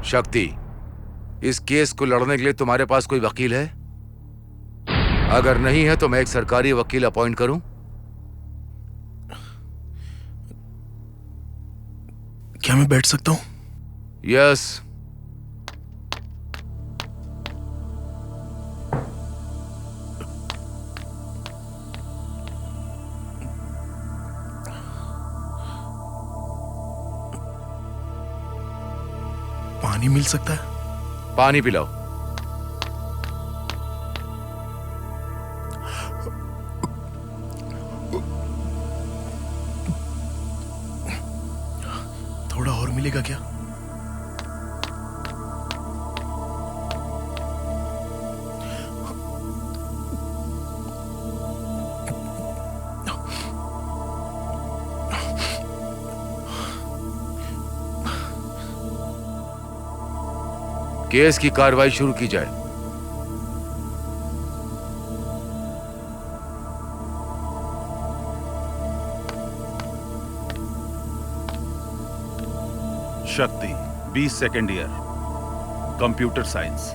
शक्ति, इस केस को लड़ने के लिए तुम्हारे पास कोई वकील है? अगर नहीं है तो मैं एक सरकारी वकील अपॉइंट करूं? क्या मैं बैठ सकता हूं? यस। पानी मिल सकता है? पानी पिलाओ। थोड़ा और मिलेगा क्या? केस की कार्रवाई शुरू की जाए। शक्ति, 20 second year, computer science.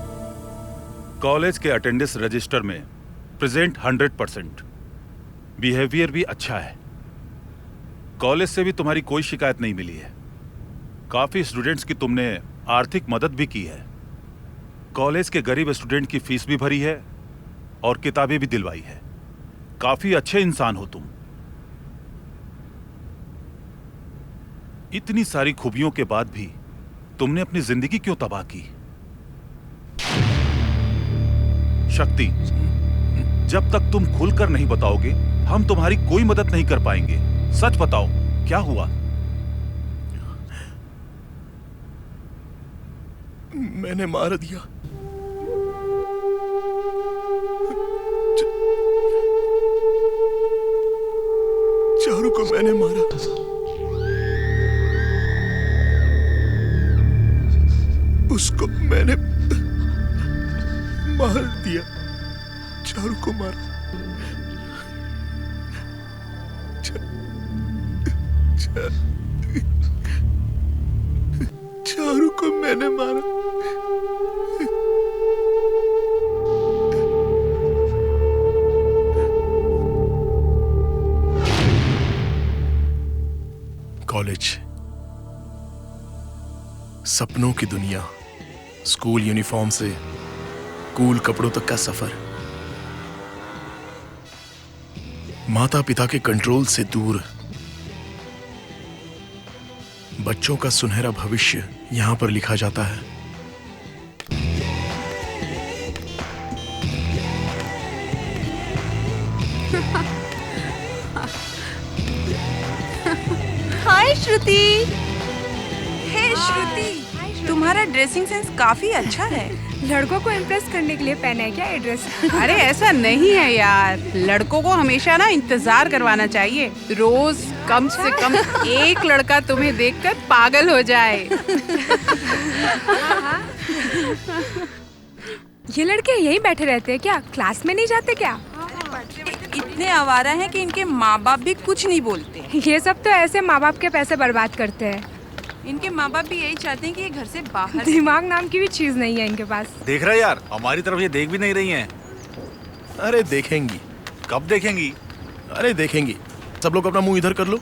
College के अटेंडेंस रजिस्टर में प्रेजेंट 100%। बिहेवियर भी अच्छा है। कॉलेज से भी तुम्हारी कोई शिकायत नहीं मिली है। काफी स्टूडेंट्स की तुमने आर्थिक मदद भी की है। कॉलेज के गरीब स्टूडेंट की फीस भी भरी है और किताबें भी दिलवाई है। काफी अच्छे इंसान हो तुम। इतनी सारी खूबियों के बाद भी तुमने अपनी जिंदगी क्यों तबाह की? शक्ति, जब तक तुम खुलकर नहीं बताओगे हम तुम्हारी कोई मदद नहीं कर पाएंगे। सच बताओ, क्या हुआ? मैंने मार दिया। चारू को मैंने मारा। उसको मैंने मार दिया। चारू को मारा। चारू को मैंने मारा। कॉलेज, सपनों की दुनिया, स्कूल यूनिफॉर्म से कूल कपड़ों तक का सफर, माता पिता के कंट्रोल से दूर, बच्चों का सुनहरा भविष्य यहां पर लिखा जाता है। हाय श्रुति। हे श्रुति, तुम्हारा ड्रेसिंग सेंस काफी अच्छा है। लड़कों को इम्प्रेस करने के लिए पहना है क्या ये ड्रेस? अरे ऐसा नहीं है यार, लड़कों को हमेशा ना इंतजार करवाना चाहिए। रोज कम से कम एक लड़का तुम्हें देखकर पागल हो जाए। ये लड़के यहीं बैठे रहते हैं क्या? क्लास में नहीं जाते क्या? इतने आवारा हैं कि इनके माँ बाप भी कुछ नहीं बोलते। ये सब तो ऐसे माँ बाप के पैसे बर्बाद करते हैं। इनके माँ बाप भी यही चाहते हैं कि ये घर से बाहर। दिमाग नाम की भी चीज नहीं है इनके पास। देख रहा यार, हमारी तरफ ये देख भी नहीं रही हैं। अरे देखेंगी। कब देखेंगी? अरे देखेंगी। सब लोग अपना मुंह इधर कर लो।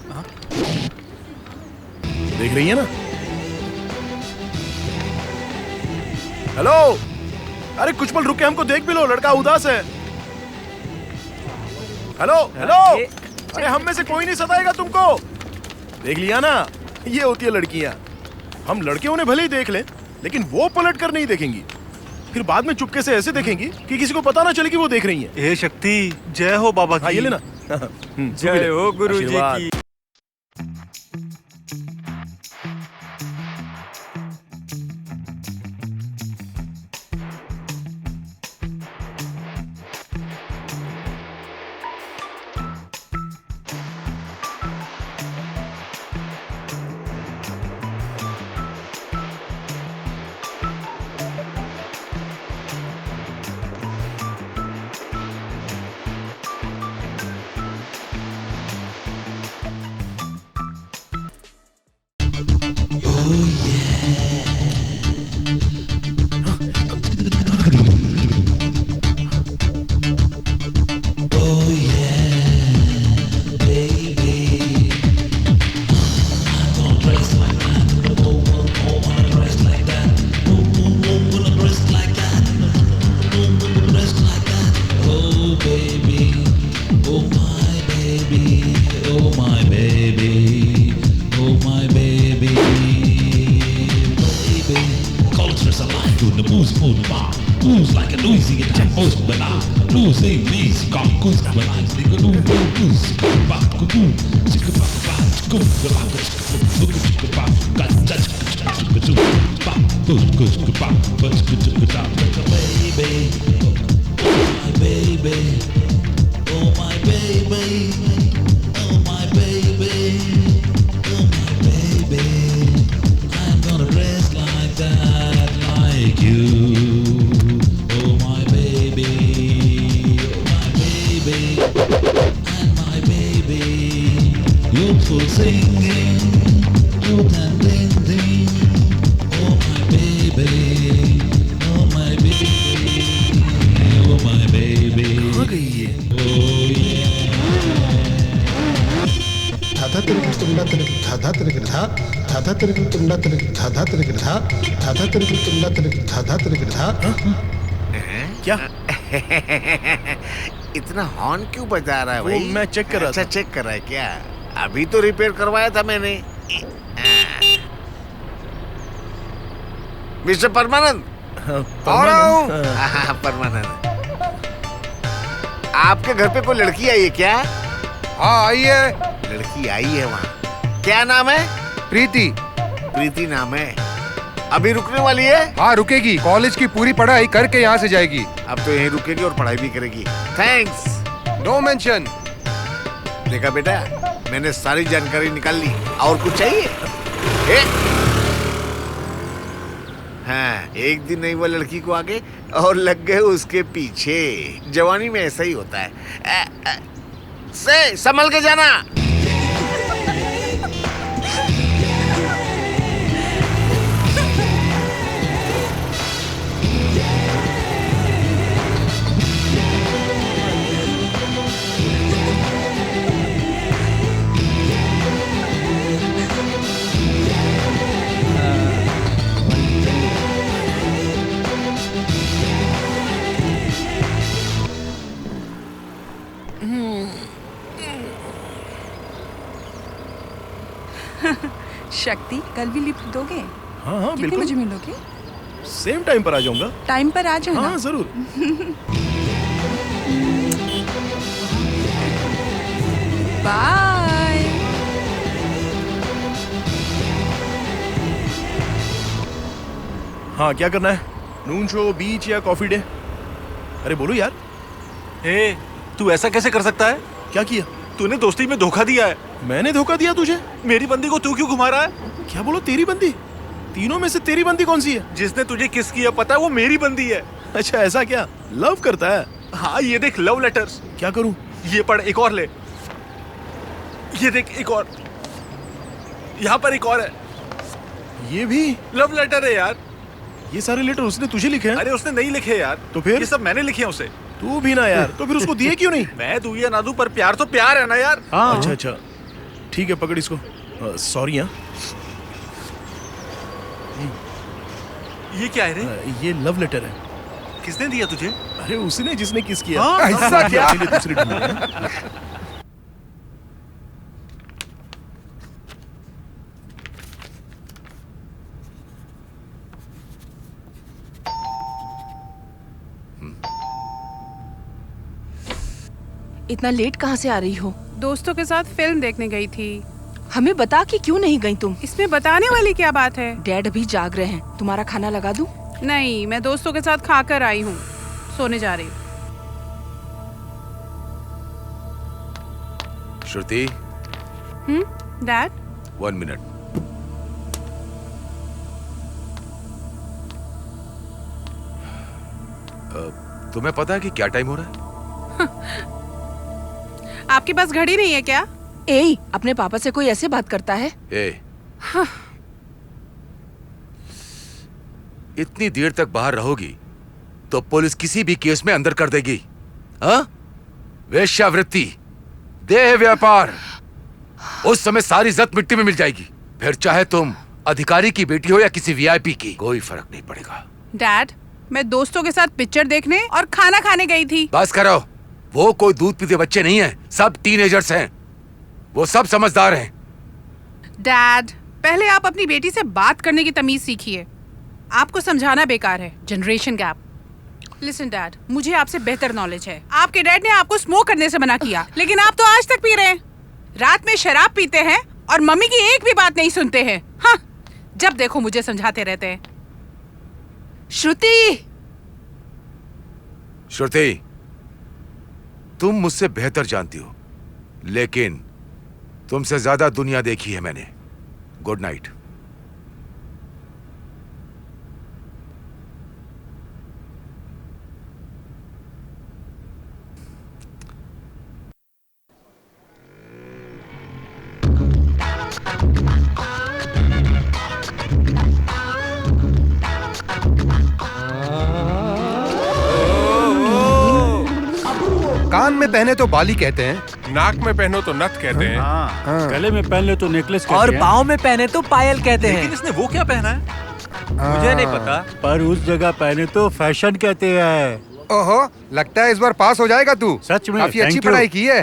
देख रही है ना? हेलो, अरे कुछ पल रुक के हमको देख भी लो, लड़का उदास है। हेलो हेलो, अरे हम में से कोई नहीं सताएगा तुमको। देख लिया ना, ये होती है लड़कियां। हम लड़के उन्हें भले ही देख लें, लेकिन वो पलट कर नहीं देखेंगी। फिर बाद में चुपके से ऐसे देखेंगी कि किसी को पता ना चले कि वो देख रही हैं। हे शक्ति, जय हो बाबा की। हाँ, ये लेना। जय हो गुरु जी की। कहाँ गई ये? क्या? इतना हॉर्न क्यों बजा रहा है वो भाई? मैं चेक कर रहा अच्छा, था। चेक कर रहा है क्या? अभी तो रिपेयर करवाया था मैंने। मिस्टर परमानंद, आ रहा हूँ। हाँ, परमानंद, आपके घर पे कोई लड़की आई है क्या? हाँ आई है। लड़की आई है वहाँ। क्या नाम है? प्रीति। प्रीति नाम है। अभी रुकने वाली है? हाँ रुकेगी, कॉलेज की पूरी पढ़ाई करके यहाँ से जाएगी। अब तो यहीं रुकेगी और पढ़ाई भी करेगी। थैंक्स। No mention. देखा बेटा, मैंने सारी जानकारी निकाल ली। और कुछ चाहिए? हाँ, एक दिन नहीं वो लड़की को आगे और लग गए उसके पीछे। जवानी में ऐसा ही होता है। से संभल के जाना। शक्ति, कल भी लिफ्ट दोगे? हाँ हाँ कितने बिल्कुल। बजे मिलोगे? सेम टाइम पर आ जाऊंगा। टाइम पर आ जाना। हाँ जरूर। बाय। हाँ क्या करना है? नून शो, बीच या कॉफी डे? अरे बोलो यार। ए, तू ऐसा कैसे कर सकता है? क्या किया? तूने दोस्ती में धोखा दिया है। मैंने धोखा दिया तुझे? मेरी बंदी को तू क्यों घुमा रहा है? क्या बोलो, तेरी बंदी? तीनों में से तेरी बंदी कौन सी है? जिसने तुझे किस किया पता है, वो मेरी बंदी है। अच्छा ऐसा क्या? लव करता है? हाँ, ये देख लव लेटर्स। क्या करूं? ये पढ़, एक और ले। ये देख, एक और। यहाँ पर एक और है। ये भी लव लेटर है यार। ये सारे लेटर उसने तुझे लिखे हैं? अरे उसने नहीं लिखे यार। तो फिर? ये सब मैंने लिखे हैं उसे। तू भी ना यार। तो फिर उसको दिए क्यों नहीं? मैं दूं या ना दूं, पर प्यार तो प्यार है ना यार। अच्छा अच्छा ठीक है, पकड़ इसको। सॉरी। हाँ ये क्या है रे? ये लव लेटर है। किसने दिया तुझे? अरे उसने, जिसने किस किया। हाँ, ऐसा क्या? के लिए दूसरी ढूंढ रहे हैं। इतना लेट कहाँ से आ रही हो? दोस्तों के साथ फिल्म देखने गई थी। हमें बता कि क्यों नहीं गई तुम? इसमें बताने वाली क्या बात है? डैड अभी जाग रहे हैं, तुम्हारा खाना लगा दूं? नहीं, मैं दोस्तों के साथ खाकर आई हूँ। सोने जा रही हूँ। श्रुति, डैड? 1 मिनट। तुम्हें पता है कि क्या टाइम हो रहा है? आपके पास घड़ी नहीं है क्या? ए, अपने पापा से कोई ऐसे बात करता है? इतनी देर तक बाहर रहोगी तो पुलिस किसी भी केस में अंदर कर देगी। हाँ? वेश्यावृत्ति, देह व्यापार, उस समय सारी इज्जत मिट्टी में मिल जाएगी। फिर चाहे तुम अधिकारी की बेटी हो या किसी वीआईपी की, कोई फर्क नहीं पड़ेगा। डैड, मैं दोस्तों के साथ पिक्चर देखने और खाना खाने गई थी। बस करो, वो कोई दूध पीते बच्चे नहीं हैं, सब टीनेजर्स हैं। वो सब समझदार हैं। डैड, पहले आप अपनी बेटी से बात करने की तमीज सीखिए। आपको समझाना बेकार है। Generation gap. लिसन डैड, मुझे आपसे बेहतर नॉलेज है। आपके डैड ने आपको स्मोक करने से मना किया, लेकिन आप तो आज तक पी रहे हैं। रात में शराब पीते हैं और मम्मी की एक भी बात नहीं सुनते हैं। हाँ, जब देखो मुझे समझाते रहते हैं। श्रुति, श्रुति, तुम मुझसे बेहतर जानती हो, लेकिन तुमसे ज्यादा दुनिया देखी है मैंने। Good night. कान में पहने तो बाली कहते हैं, नाक में पहनो तो नथ कहते हैं। गले में पहन ले तो नेकलेस कहते और हैं। पाँव में पहने तो पायल कहते हैं। लेकिन इसने वो क्या पहना है मुझे नहीं पता, पर उस जगह पहने तो फैशन कहते हैं। ओहो, लगता है इस बार पास हो जाएगा तू। सच में, काफी अच्छी thank you। पढ़ाई की है।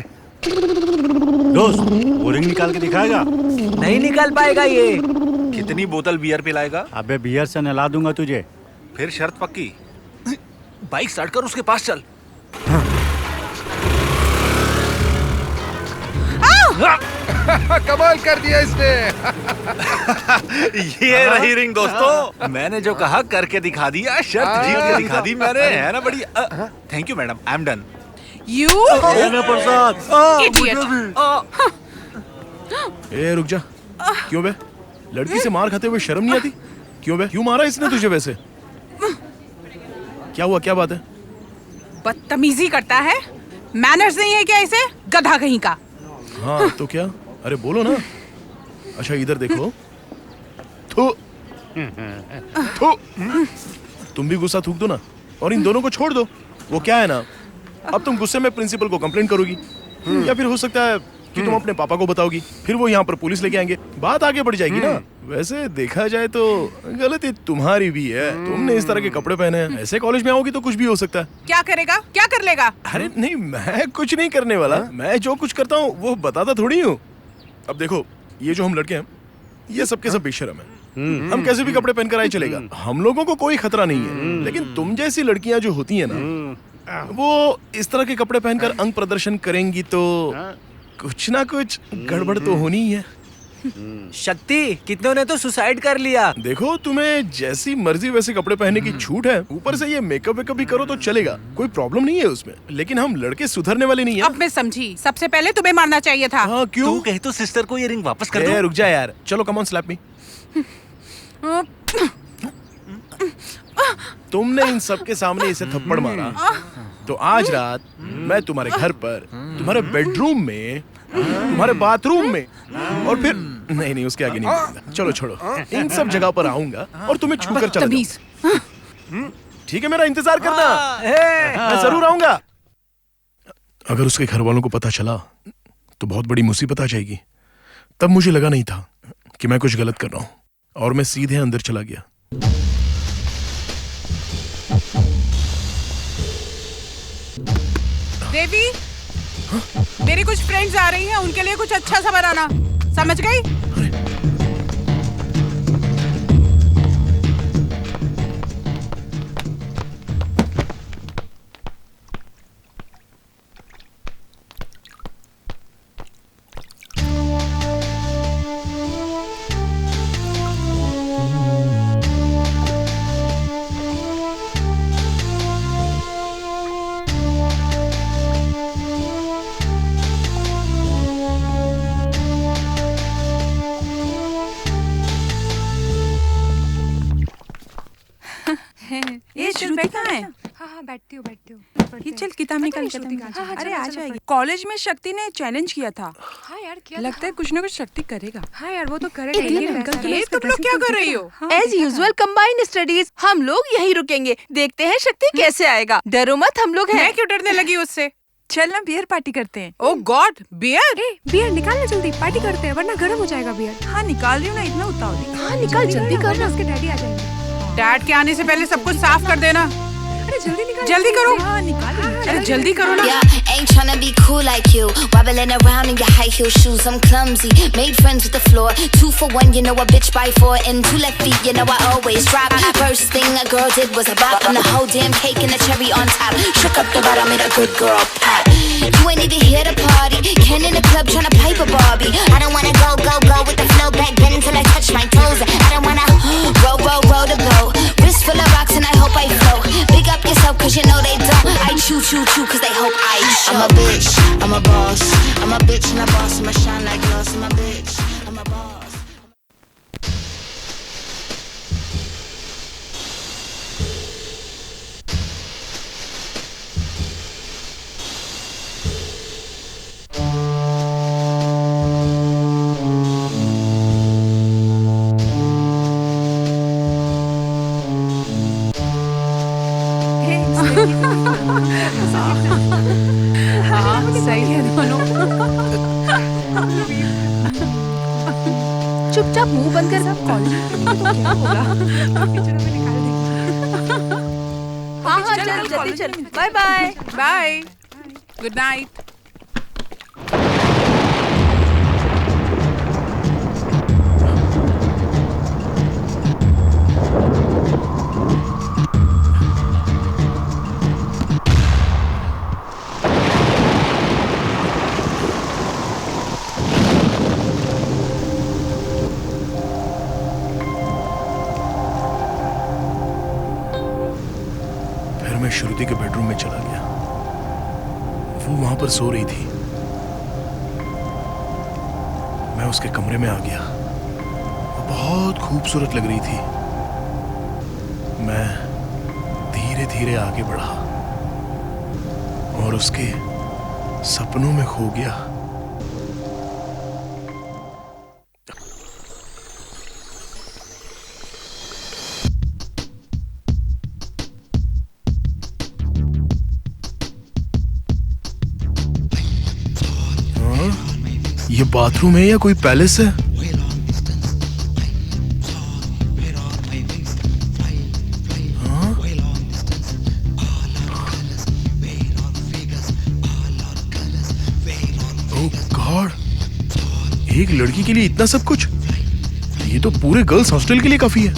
दोस्त, वो रिंग निकाल के दिखाएगा? नहीं निकाल पाएगा ये। कितनी बोतल बियर पिलाएगा? अबे बियर से नहला दूंगा तुझे। फिर शर्त पक्की। बाइक स्टार्ट कर, उसके पास चल। कमाल कर दिया इसने। ये रही रिंग दोस्तों, मैंने जो कहा करके दिखा दिया, शर्त जीत के दिखा दी मैंने, है ना बड़ी। Thank you madam, I am done. You Prasad idiot! ए रुक जा। क्यों बे? लड़की से मार खाते हुए शर्म नहीं आती? क्यों बे? क्यों मारा इसने तुझे वैसे? क्या हुआ, क्या बात है? बदतमीजी करता है। मैनर्स नहीं है क्या इसे? गधा कहीं का। हाँ तो क्या? अरे बोलो ना। अच्छा इधर देखो। थू थू। तुम भी गुस्सा थूक दो ना और इन दोनों को छोड़ दो। वो क्या है ना, अब तुम गुस्से में प्रिंसिपल को कंप्लेंट करोगी, या फिर हो सकता है कि तुम अपने पापा को बताओगी, फिर वो यहाँ पर पुलिस लेके आएंगे, बात आगे बढ़ जाएगी ना। वैसे देखा जाए तो गलती तुम्हारी भी है। तुमने इस तरह के कपड़े पहने हैं, ऐसे कॉलेज में आओगी तो कुछ भी हो सकता है। क्या करेगा? क्या कर लेगा? अरे नहीं, मैं कुछ नहीं करने वाला। मैं जो कुछ करता हूँ वो बताता थोड़ी हूँ। अब देखो, ये जो हम लड़के हैं, ये सबके सब बेशरम है। हम कैसे भी कपड़े पहनकर आए चलेगा, हम लोगों को कोई खतरा नहीं है। लेकिन तुम जैसी लड़कियां जो होती है ना, वो इस तरह के कपड़े पहनकर अंग प्रदर्शन करेंगी तो कुछ ना कुछ गड़बड़ तो होनी ही है। शक्ति, कितनों ने तो सुसाइड कर लिया। देखो, तुम्हें जैसी मर्जी वैसे कपड़े पहनने की छूट है। ऊपर से ये मेकअप वेकअप भी करो तो चलेगा, कोई प्रॉब्लम नहीं है उसमें। लेकिन हम लड़के सुधरने वाले नहीं है। अब मैं समझी, सबसे पहले तुम्हें मारना चाहिए था। हाँ, क्यों? तू कहे तो सिस्टर को ये रिंग वापस कर दो। रुक जा यार, चलो कम ऑन स्लैप मी। तुमने इन सबके सामने इसे थप्पड़ मारा, तो आज रात मैं तुम्हारे घर पर, तुम्हारे बेडरूम में, तुम्हारे बाथरूम में, और फिर नहीं उसके आगे नहीं बढ़ूंगा। चलो छोड़ो, इन सब जगह पर आऊंगा और तुम्हें छूकर चला जाऊंगा। ठीक है, मेरा इंतजार करना, मैं जरूर आऊंगा। अगर उसके घर वालों को पता चला तो बहुत बड़ी मुसीबत आ जाएगी। तब मुझे लगा नहीं था कि मैं कुछ गलत कर रहा हूं, और मैं सीधे अंदर चला गया। देवी, मेरी कुछ फ्रेंड्स आ रही हैं, उनके लिए कुछ अच्छा सा बनाना, समझ गई? ये श्रुति कहाँ है? हाँ बैठती हूँ ये चल किताब निकाल के। अरे आ जाएगी। कॉलेज में शक्ति ने चैलेंज किया था। हाँ यार, क्या लगता है कुछ ना कुछ शक्ति करेगा। हाँ यार, वो तो करेगा। ये तुम लोग क्या कर रही हो? As usual combined studies. हम लोग यही रुकेंगे, देखते हैं शक्ति कैसे आएगा। डरो मत, हम लोग हैं। मैं क्यों डरने लगी उससे? चल ना, बियर पार्टी करते हैं। ओह गॉड, बियर? बियर निकालना जल्दी, पार्टी करते हैं वरना गर्म हो जाएगा बियर। हाँ निकाल रही हूँ ना, इतना उतावली। हाँ निकाल, जल्दी करना, उसके डैडी आ जाएंगे। डैड के आने से पहले सब कुछ साफ कर देना। अरे जल्दी निकाल, जल्दी करो। हाँ निकाल। अरे जल्दी करो ना। ain't tryna be cool like you. Wobbling around in your high heel shoes, I'm clumsy. Made friends with the floor. 2 for 1, you know a bitch by 4. And 2 left feet, you know I always drop. First thing a girl did was a bop. I'm the whole damn cake and the cherry on top. Shook up the bottom, made a good girl pop. You ain't even here to party. Ken in the club tryna pipe a Barbie. I don't wanna go with the flow back then until I touch my toes. I don't wanna row the boat. Wrist full of rocks and I hope I float. Big up yourself cause you know they don't. I chew cause they hope I show. I'm a bitch, I'm a boss. I'm a bitch and a boss. I'ma shine like gloss. I'm a bitch, I'm a boss. सही है दोनों। चुपचाप मुंह बंद कर। सब college हाँ चल जल्दी चल। Bye bye. Bye. Good night. मैं श्रुति के बेडरूम में चला गया। वो वहां पर सो रही थी। मैं उसके कमरे में आ गया। वो बहुत खूबसूरत लग रही थी। मैं धीरे धीरे आगे बढ़ा और उसके सपनों में खो गया। ये बाथरूम है या कोई पैलेस है? हाँ? ओह गॉड, एक लड़की के लिए इतना सब कुछ? ये तो पूरे गर्ल्स हॉस्टल के लिए काफी है।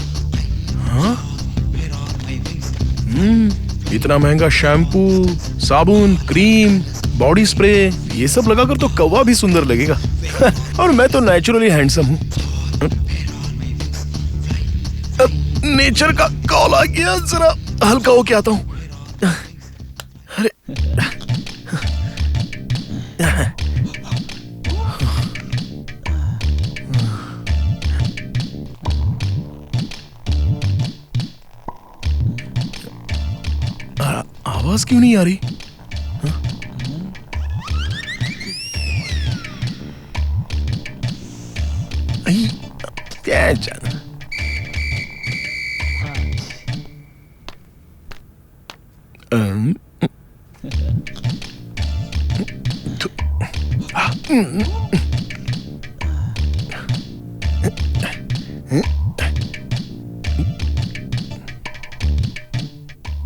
हाँ? इतना महंगा शैम्पू, साबुन, क्रीम, बॉडी स्प्रे, ये सब लगाकर तो कौवा भी सुंदर लगेगा। और मैं तो नेचुरली हैंडसम हूँ। नेचर का कॉल आ गया, जरा हल्का होके आता हूँ। अरे आवाज क्यों नहीं आ रही? क्या जाना।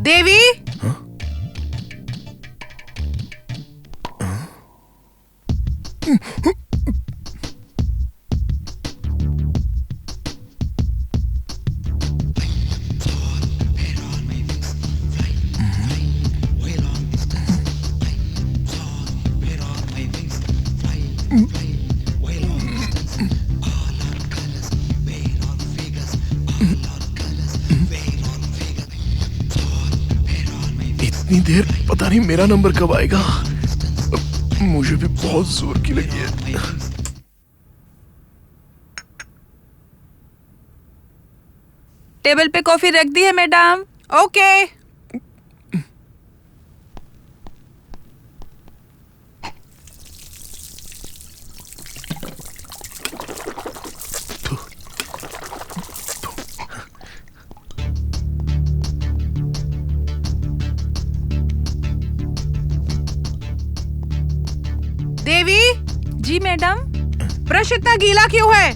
देवी, इतनी देर, पता नहीं मेरा नंबर कब आएगा। मुझे भी बहुत जोर की लगी है। टेबल पे कॉफी रख दी है मैडम। ओके। देवी। जी मैडम। ब्रश इतना गीला क्यों है?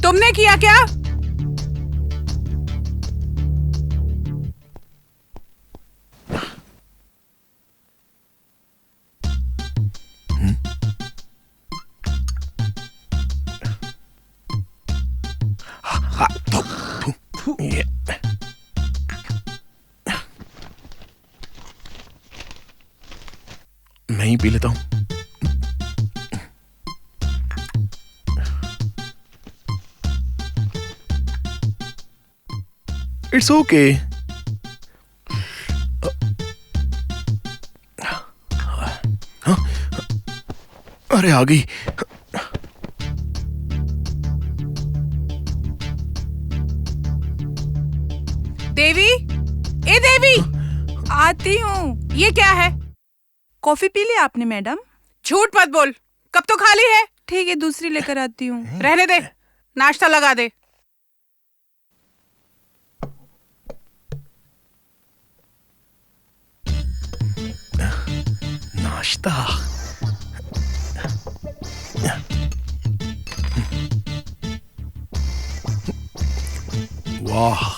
तुमने किया क्या? पी लेता हूं। It's okay. अरे आ गई। देवी, ए देवी, आती हूँ। ये क्या है? कॉफी पी ली आपने मैडम? झूठ मत बोल, कब तो खाली है। ठीक है, दूसरी लेकर आती हूँ। रहने दे, नाश्ता लगा दे। नाश्ता। वाह,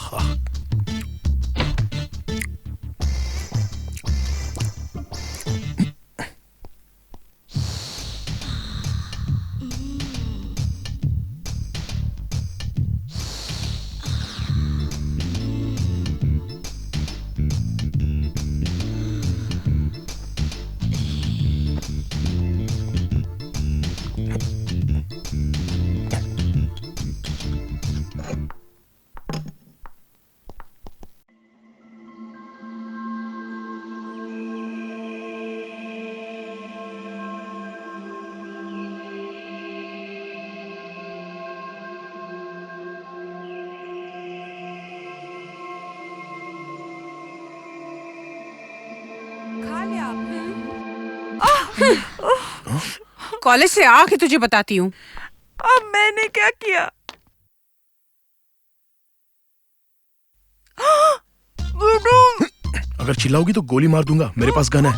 खा लिया आपने? कॉलेज से आके तुझे बताती हूँ। अब मैंने क्या किया? अगर चिल्लाओगी तो गोली मार दूंगा। मेरे पास गन है।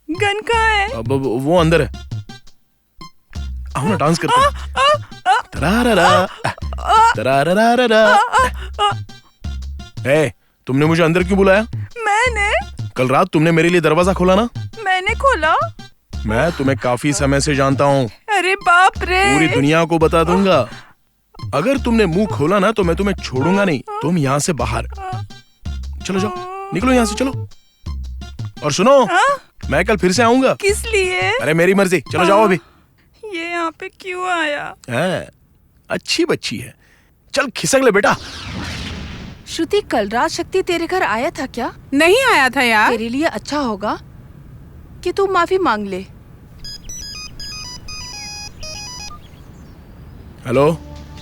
गन कहाँ है? अब वो अंदर है। आओ ना, डांस करते हैं। तरारारा, तरारारारा। ए, तुमने मुझे अंदर क्यों बुलाया? मैंने? कल रात तुमने मेरे लिए दरवाजा खोला ना? मैंने खोला? मैं तुम्हें काफी समय से जानता हूँ। अरे बाप रे! पूरी दुनिया को बता दूंगा। अगर तुमने मुंह खोला ना तो मैं तुम्हें छोड़ूंगा नहीं। तुम यहाँ से बाहर चलो, जाओ, निकलो यहाँ से, चलो। और सुनो, मैं कल फिर से आऊंगा। किस लिए? अरे मेरी मर्जी, चलो जाओ अभी। ये यहाँ पे क्यों आया? अच्छी बच्ची है, चल खिसक ले बेटा। श्रुति, कल रात शक्ति तेरे घर आया था क्या? नहीं आया था यार। तेरे लिए अच्छा होगा कि तू माफी मांग ले। हेलो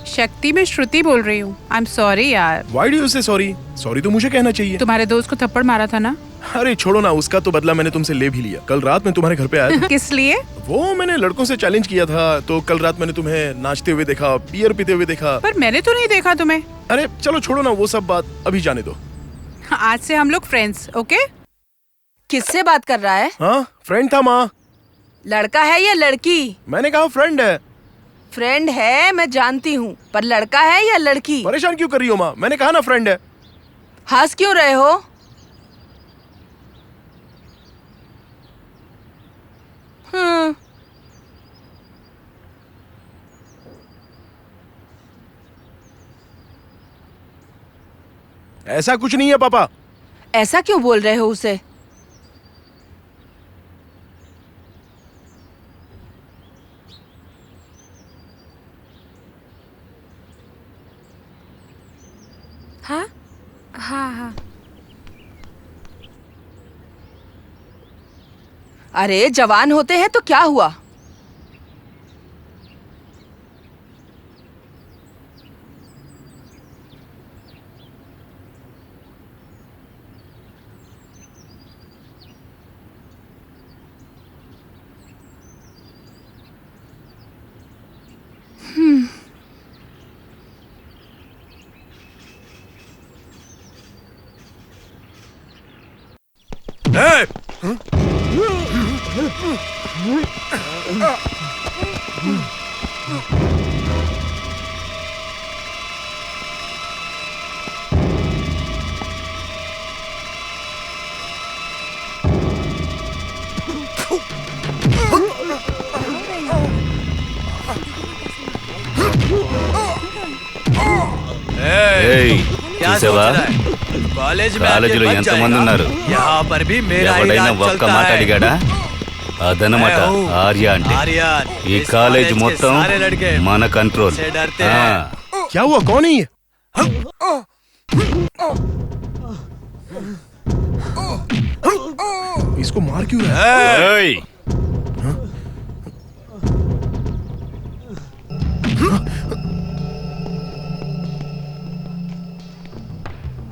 शक्ति, मैं श्रुति बोल रही हूँ। आई एम सॉरी यार। Why do you say sorry? Sorry तो मुझे कहना चाहिए। तुम्हारे दोस्त को थप्पड़ मारा था ना? अरे छोड़ो ना, उसका तो बदला मैंने तुमसे ले भी लिया। कल रात मैं तुम्हारे घर पे आया था। किस लिए? वो मैंने लड़कों से चैलेंज किया था, तो कल रात मैंने तुम्हें नाचते हुए देखा, बियर पीते हुए देखा। पर मैंने तो नहीं देखा तुम्हें। अरे चलो छोड़ो ना, वो सब बात अभी जाने दो। आज से हम लोग फ्रेंड्स, ओके? किससे बात कर रहा है? हाँ, फ्रेंड था माँ। लड़का है या लड़की? मैंने कहा फ्रेंड है। फ्रेंड है, मैं जानती हूँ, पर लड़का है या लड़की? परेशान क्यों कर रही हो माँ? मैंने कहा ना फ्रेंड है। हंस क्यों रहे हो? ऐसा कुछ नहीं है पापा। ऐसा क्यों बोल रहे हो उसे? हाँ हाँ हाँ। अरे जवान होते हैं तो क्या हुआ? क्या सोच रहा है? కాలేజ్ కాలేజీలో ఎంతమంది ఉన్నారు? यहाँ पर भी मेरा ही ఎవడైనా राज ఒక్క चलता మాట है అడిగాడా? అదనమాట ఆర్య అంటే. आर्यन ఈ इस కాలేజ్ कॉलेज के మొత్తం सारे लड़के మన కంట్రోల్. से डरते हैं क्या हुआ? कौन है ये? इसको मार क्यों रहा है?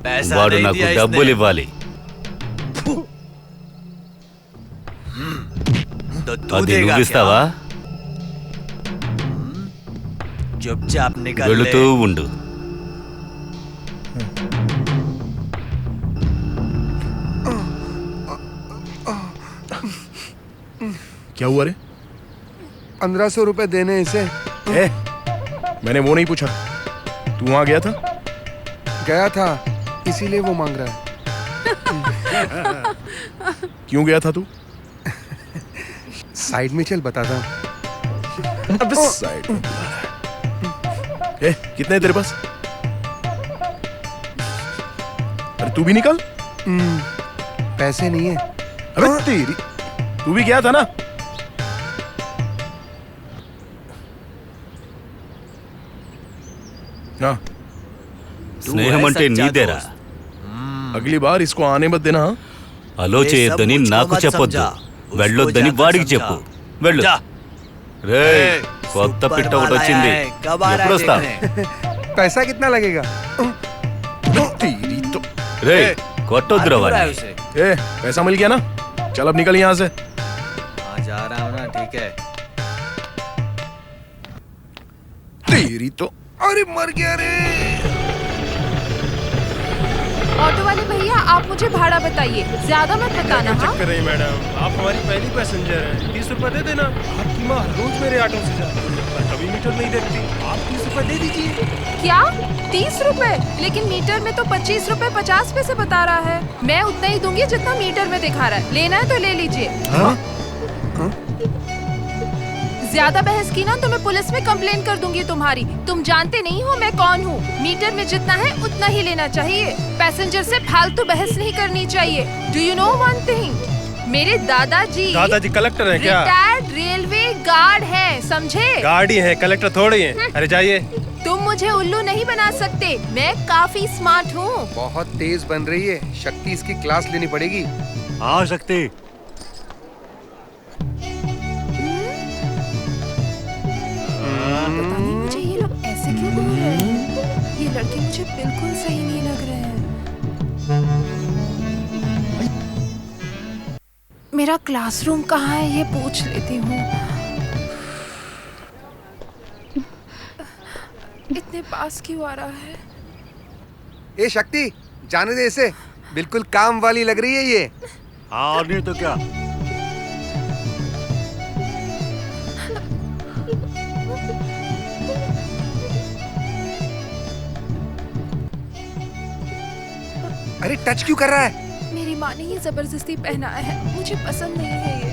पैसा వాడు नहीं నాకు दिया డబ్బులు इसने ఇవ్వాలి. तो तू అది देगा నువ్వు ఇస్తావా? क्या? चुपचाप निकल ले వెళుతూ ఉండు. क्या हुआ रे? 1500 रुपए देने इसे। ए, मैंने वो नहीं पूछा, तू वहां गया था? गया था, इसीलिए वो मांग रहा है। क्यों गया था तू? साइड में चल, बताता हूँ। अबे साइड में बुला रहा है। ए, कितने हैं तेरे पास? अरे तू भी निकल। पैसे नहीं है। अबे तेरी, तू भी गया था ना? हाँ, స్నేహం అంటే నీదేరా. अगली बार इसको आने मत देना। हाँ? అలో చేయొద్దని నాకు చెప్పొద్దు, వెళ్ళొద్దని వాడికి చెప్పు. వెళ్ళు. రేయ్, కొత్త పిట్ట ఒకటి వచ్చింది. ఎప్పుడు వస్తావు? पैसा कितना लगेगा? तेरी तो। రేయ్, కొట్టొద్దురా వాడిని. ए, पैसा मिल गया ना? चल अब निकल यहाँ से। जा रहा हूँ ना, ठीक है। तेरी तो। अरे मर गया रे। ऑटो वाले भैया, आप मुझे भाड़ा बताइए, ज्यादा मत बताना। हाँ? कर रही मैडम, आप हमारी पहली पैसेंजर हैं। 30 रुपए दे देना। आपकी माँ रोज मेरे ऑटो से जाती है, पर कभी मीटर नहीं देखती। आप 30 रुपए दे दीजिए। क्या 30 रुपए? लेकिन मीटर में तो 25 रुपए 50 पैसे बता रहा है। मैं उतना ही दूंगी जितना मीटर में दिखा रहा है। लेना है तो ले लीजिए। ज्यादा बहस की ना तो मैं पुलिस में कंप्लेन कर दूंगी तुम्हारी। तुम जानते नहीं हो मैं कौन हूँ। मीटर में जितना है उतना ही लेना चाहिए। पैसेंजर से फालतू बहस नहीं करनी चाहिए। Do you know one thing? मेरे दादाजी कलेक्टर हैं क्या? रिटायर्ड रेलवे गार्ड हैं, समझे? गाड़ी है, कलेक्टर थोड़ी है। अरे जाइए। तुम मुझे उल्लू नहीं बना सकते, मैं काफी स्मार्ट हूँ। बहुत तेज बन रही है, शक्ति इसकी क्लास लेनी पड़ेगी। हाँ शक्ति, पता नहीं मुझे ये लोग ऐसे क्यों बोल रहे हैं। ये लड़के मुझे बिल्कुल सही नहीं लग रहे हैं। मेरा क्लासरूम कहाँ है ये पूछ लेती हूँ। इतने पास क्यों आ रहा है? ए शक्ति, जाने दे इसे, बिल्कुल काम वाली लग रही है ये। हाँ नहीं तो क्या। अरे टच क्यों कर रहा है? मेरी माँ ने ये जबरदस्ती पहनाया है, मुझे पसंद नहीं है ये।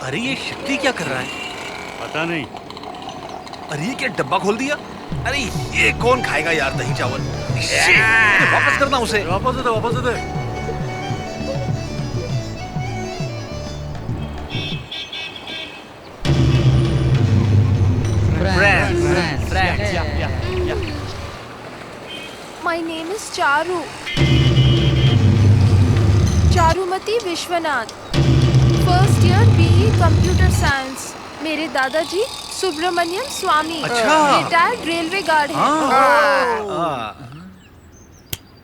अरे ये शक्ति क्या कर रहा है? पता नहीं। अरे ये क्या डब्बा खोल दिया? अरे ये कौन खाएगा यार दही चावल? वापस करना उसे। वापस दे, वापस दे। My name is Charu, Charumati Vishwanath, first year BE computer science. मेरे दादाजी सुब्रमण्यम स्वामी, रिटायर्ड रेलवे गार्ड हैं।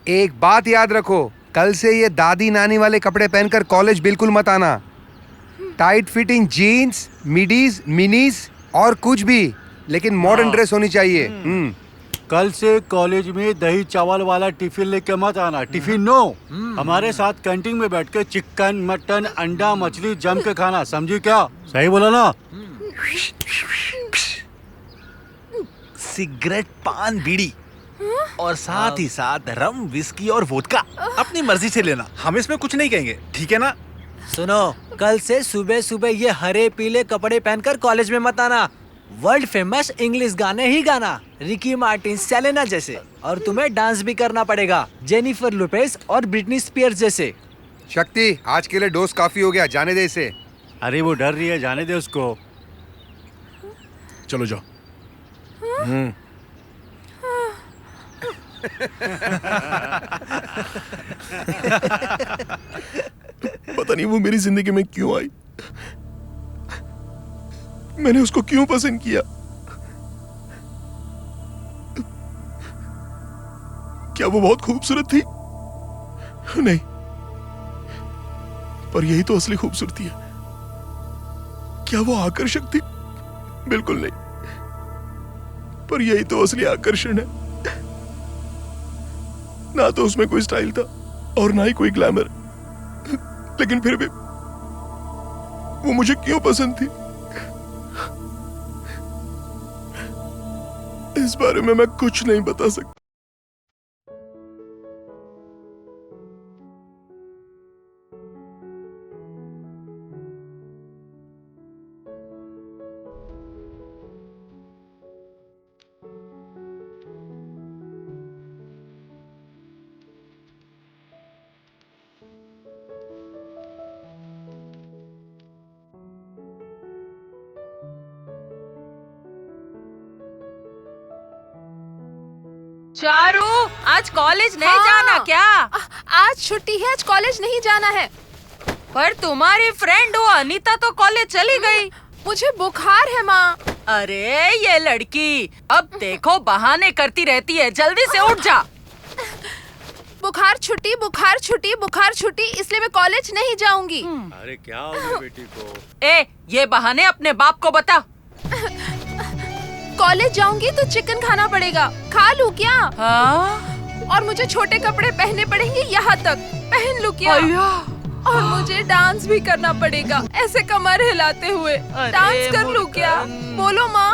एक बात याद रखो, कल से ये दादी नानी वाले कपड़े पहनकर कॉलेज बिल्कुल मत आना। टाइट फिटिंग जीन्स, मिडीज, मिनीज और कुछ भी, लेकिन मॉडर्न ड्रेस होनी चाहिए। कल से कॉलेज में दही चावल वाला टिफिन लेके मत आना। Tiffin no. हमारे साथ कैंटीन में बैठ के चिकन, मटन, अंडा, मछली जम के खाना, समझी क्या? सही बोला ना? सिगरेट, पान, बीड़ी और साथ ही साथ रम, विस्की और वोदका अपनी मर्जी से लेना। हम इसमें कुछ नहीं कहेंगे, ठीक है ना? सुनो, कल से सुबह सुबह ये हरे पीले कपड़े पहनकर कॉलेज में मत आना। वर्ल्ड फेमस इंग्लिश गाने ही गाना, रिकी मार्टिन, सेलेना जैसे। और तुम्हें डांस भी करना पड़ेगा, जेनिफर लोपेज और ब्रिटनी स्पीयर्स जैसे। शक्ति, आज के लिए डोज काफी हो गया, जाने दे इसे। अरे वो डर रही है, जाने दे उसको। चलो जाओ। पता नहीं वो मेरी जिंदगी में क्यों आई, मैंने उसको क्यों पसंद किया। क्या वो बहुत खूबसूरत थी? नहीं, पर यही तो असली खूबसूरती है। क्या वो आकर्षक थी? बिल्कुल नहीं, पर यही तो असली आकर्षण है। ना तो उसमें कोई स्टाइल था और ना ही कोई ग्लैमर, लेकिन फिर भी वो मुझे क्यों पसंद थी, इस बारे में मैं कुछ नहीं बता सकता। चारू, आज कॉलेज नहीं जाना क्या? आज छुट्टी है, आज कॉलेज नहीं जाना है। पर तुम्हारी फ्रेंड वो अनीता तो कॉलेज चली गई। मुझे बुखार है माँ। अरे ये लड़की अब देखो बहाने करती रहती है, जल्दी से उठ जा। बुखार छुट्टी, बुखार छुट्टी, बुखार छुट्टी, इसलिए मैं कॉलेज नहीं जाऊंगी। अरे क्या हो गया बेटी को? ये बहाने अपने बाप को बता। कॉलेज जाऊंगी तो चिकन खाना पड़ेगा, खा लूं क्या? हाँ? और मुझे छोटे कपड़े पहनने पड़ेंगे, यहाँ तक पहन लूं क्या? और मुझे डांस भी करना पड़ेगा, ऐसे कमर हिलाते हुए। डांस कर लूं क्या? बोलो माँ।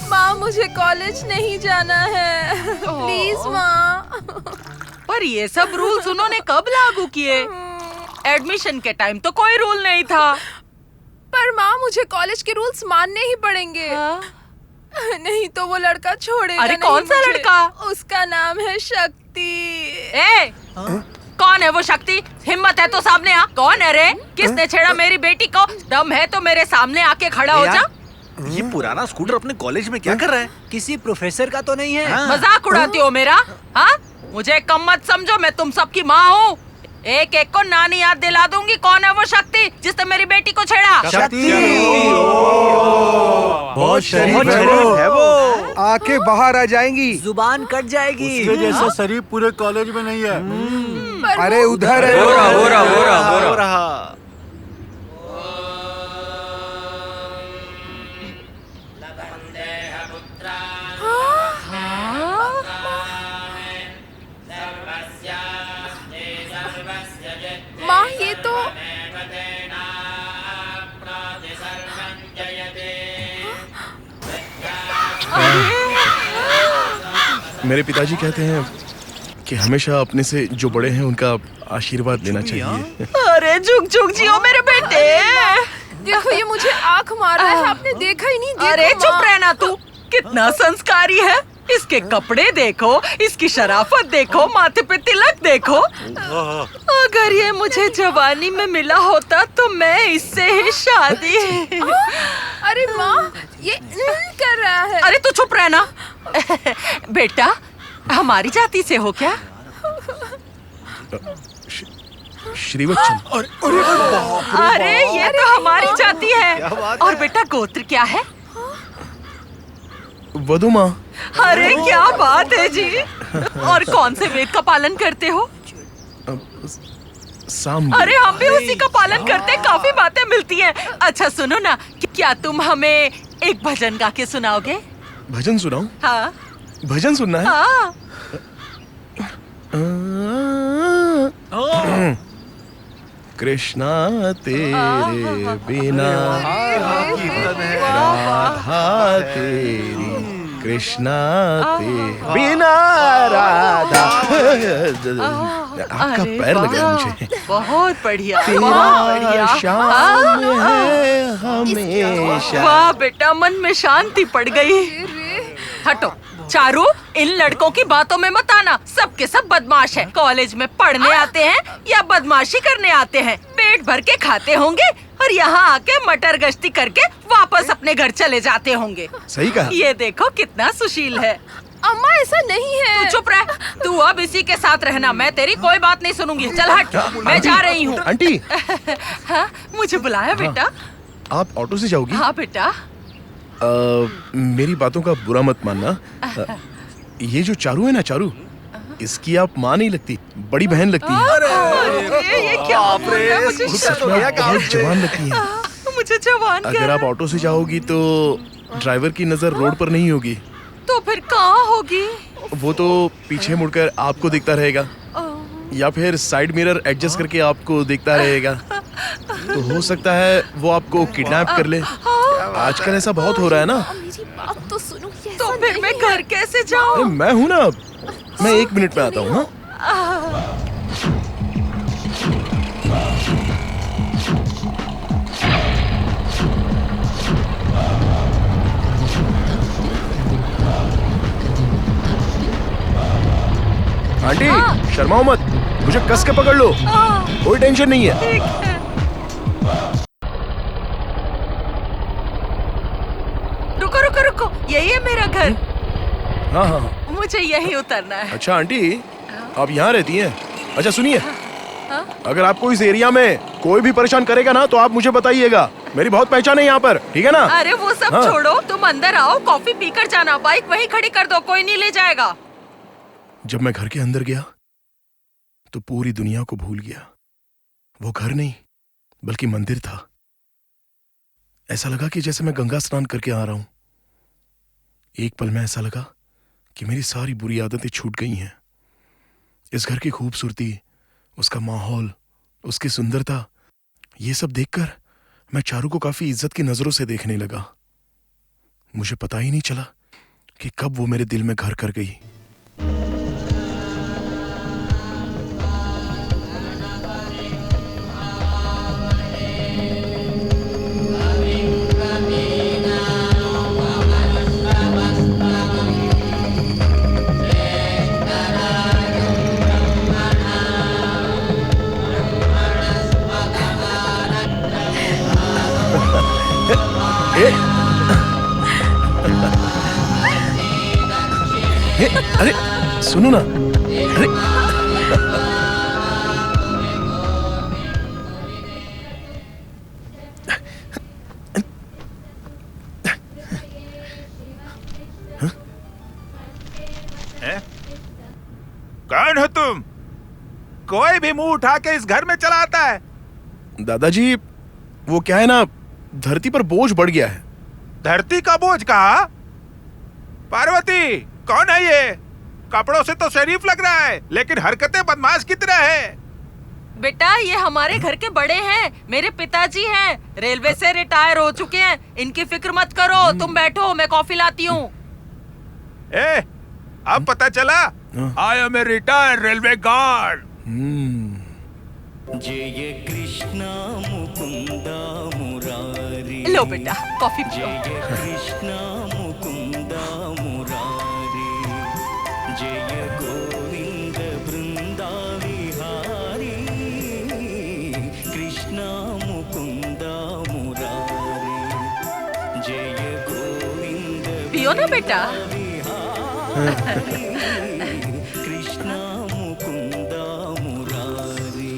माँ, मुझे कॉलेज नहीं जाना है, प्लीज माँ। पर ये सब रूल्स उन्होंने कब लागू किए? एडमिशन के टाइम तो कोई रूल नहीं था। पर माँ, मुझे कॉलेज के रूल्स मानने ही पड़ेंगे। नहीं तो वो लड़का छोड़ेगा। अरे कौन सा लड़का? उसका नाम है शक्ति। कौन है वो शक्ति? हिम्मत है तो सामने आ। कौन है रे? किसने छेड़ा मेरी बेटी को? दम है तो मेरे सामने आके खड़ा हो जा। ये पुराना स्कूटर अपने कॉलेज में क्या कर रहा है? किसी प्रोफेसर का तो नहीं है? मजाक उड़ाती हो मेरा? हाँ, मुझे कम मत समझो, मैं तुम सबकी माँ हूँ। एक एक को नानी याद दिला दूंगी। कौन है वो शक्ति जिसने मेरी बेटी को छेड़ा? शक्ति बहुत शरीफ है वो, आंखें बाहर आ जाएंगी, जुबान कट जाएगी। उसके जैसा शरीफ पूरे कॉलेज में नहीं है। अरे उधर है। हो रहा। माँ, ये तो मेरे पिताजी कहते हैं कि हमेशा अपने से जो बड़े हैं उनका आशीर्वाद लेना चाहिए। अरे झुक झुक जियो मेरे बेटे। देखो ये मुझे आंख मार रहा है, आपने देखा ही नहीं। अरे चुप रहना तू, कितना संस्कारी है। इसके कपड़े देखो, इसकी शराफत देखो, माथे पे तिलक देखो। अगर ये मुझे जवानी में मिला होता तो मैं इससे ही शादी। अरे माँ, ये कर रहा है। अरे तू चुप रहना। बेटा, हमारी जाति से हो क्या? श्रीवत्सम। अरे ये तो हमारी जाति है। और बेटा गोत्र क्या है? वधुमा। अरे क्या बात है जी। और कौन से वेद का पालन करते हो? अरे हम भी उसी का पालन करते हैं, काफी बातें मिलती हैं। अच्छा सुनो ना, क्या तुम हमें एक भजन गा के सुनाओगे? भजन सुनाऊं? हाँ। भजन सुनना है? हाँ। कृष्णा तेरे बिना राधा तेरी कृष्णा ते बिना राधा। आपका पैर लगा मुझे। बहुत बढ़िया, तेरा शाम है हमेशा। वाह बेटा, मन में शांति पड़ गई। हटो चारू, इन लड़कों की बातों में मत आना। सब के सब बदमाश हैं। कॉलेज में पढ़ने आते हैं या बदमाशी करने आते हैं। पेट भर के खाते होंगे और यहाँ आके मटर गश्ती करके वापस अपने घर चले जाते होंगे। सही कहा। ये देखो कितना सुशील है। अम्मा ऐसा नहीं है। तू चुप रह। तू अब इसी के साथ रहना। मैं तेरी कोई बात नहीं सुनूंगी। चल हट, मैं जा रही हूँ। आंटी। हाँ, मुझे बुलाया बेटा। आप ऑटो से जाओगी? हाँ बेटा। मेरी बातों का बुरा मत मानना। ये जो चारू है ना, चारू, इसकी आप माँ नहीं लगती, बड़ी बहन लगती है। अरे ये क्या बोल रहा है? मुझे सच में आप बहुत जवान लगती हैं। मुझे जवान कह अगर रहा आप है। ऑटो से जाओगी तो ड्राइवर की नजर रोड पर नहीं होगी। तो फिर कहाँ होगी? वो तो पीछे मुड़कर आपको देखता रहेगा या फिर साइड मिरर एडजस्ट करके आपको देखता रहेगा। तो हो सकता है वो आपको किडनैप कर ले। आजकल ऐसा बहुत हो रहा है ना। मेरी बात तो सुनो। तो फिर मैं घर कैसे जाऊँ? मैं हूँ ना, मैं 1 मिनट में आता हूँ। आंटी शर्माओ मत, मुझे कस के पकड़ लो, कोई टेंशन नहीं है। ठीक है। रुको रुको रुको, यही है मेरा घर। हाँ हाँ। मुझे यही उतरना है। अच्छा आंटी, आप यहाँ रहती हैं? अच्छा सुनिए, अगर आपको इस एरिया में कोई भी परेशान करेगा ना तो आप मुझे बताइएगा। मेरी बहुत पहचान है यहाँ पर, ठीक है ना? अरे वो सब हाँ। छोड़ो, तुम अंदर आओ, कॉफी पीकर जाना। बाइक वहीं खड़ी कर दो, कोई नहीं ले जाएगा। जब मैं घर के अंदर गया तो पूरी दुनिया को भूल गया। वो घर नहीं बल्कि मंदिर था। ऐसा लगा कि जैसे मैं गंगा स्नान करके आ रहा हूं। एक पल में ऐसा लगा कि मेरी सारी बुरी आदतें छूट गई हैं। इस घर की खूबसूरती, उसका माहौल, उसकी सुंदरता, ये सब देखकर मैं चारू को काफी इज्जत की नजरों से देखने लगा। मुझे पता ही नहीं चला कि कब वो मेरे दिल में घर कर गई। अरे सुनो ना, अरे कौन हो तुम? कोई भी मुंह उठा के इस घर में चला आता है? दादाजी, वो क्या है ना, धरती पर बोझ बढ़ गया है। धरती का बोझ कहा? पार्वती, कौन है ये? कपड़ों से तो शरीफ लग रहा है लेकिन हरकतें बदमाश की तरह है। बेटा ये हमारे घर के बड़े हैं, मेरे पिताजी हैं, रेलवे से रिटायर हो चुके हैं। इनकी फिक्र मत करो, तुम बैठो, मैं कॉफी लाती हूँ। ए, अब पता चला? I am a retired railway guard. जय कृष्णा मुकुंदा मुरारी। लो बेटा कॉफी पियो। जय कृष्णा मुकुंदा मुरारी, जय गोविंद वृंदा विहारी, कृष्णा मुकुंदा मुरारी, जय गोविंद पियो ना बेटा। कृष्णा मुकुंदा मुरारी।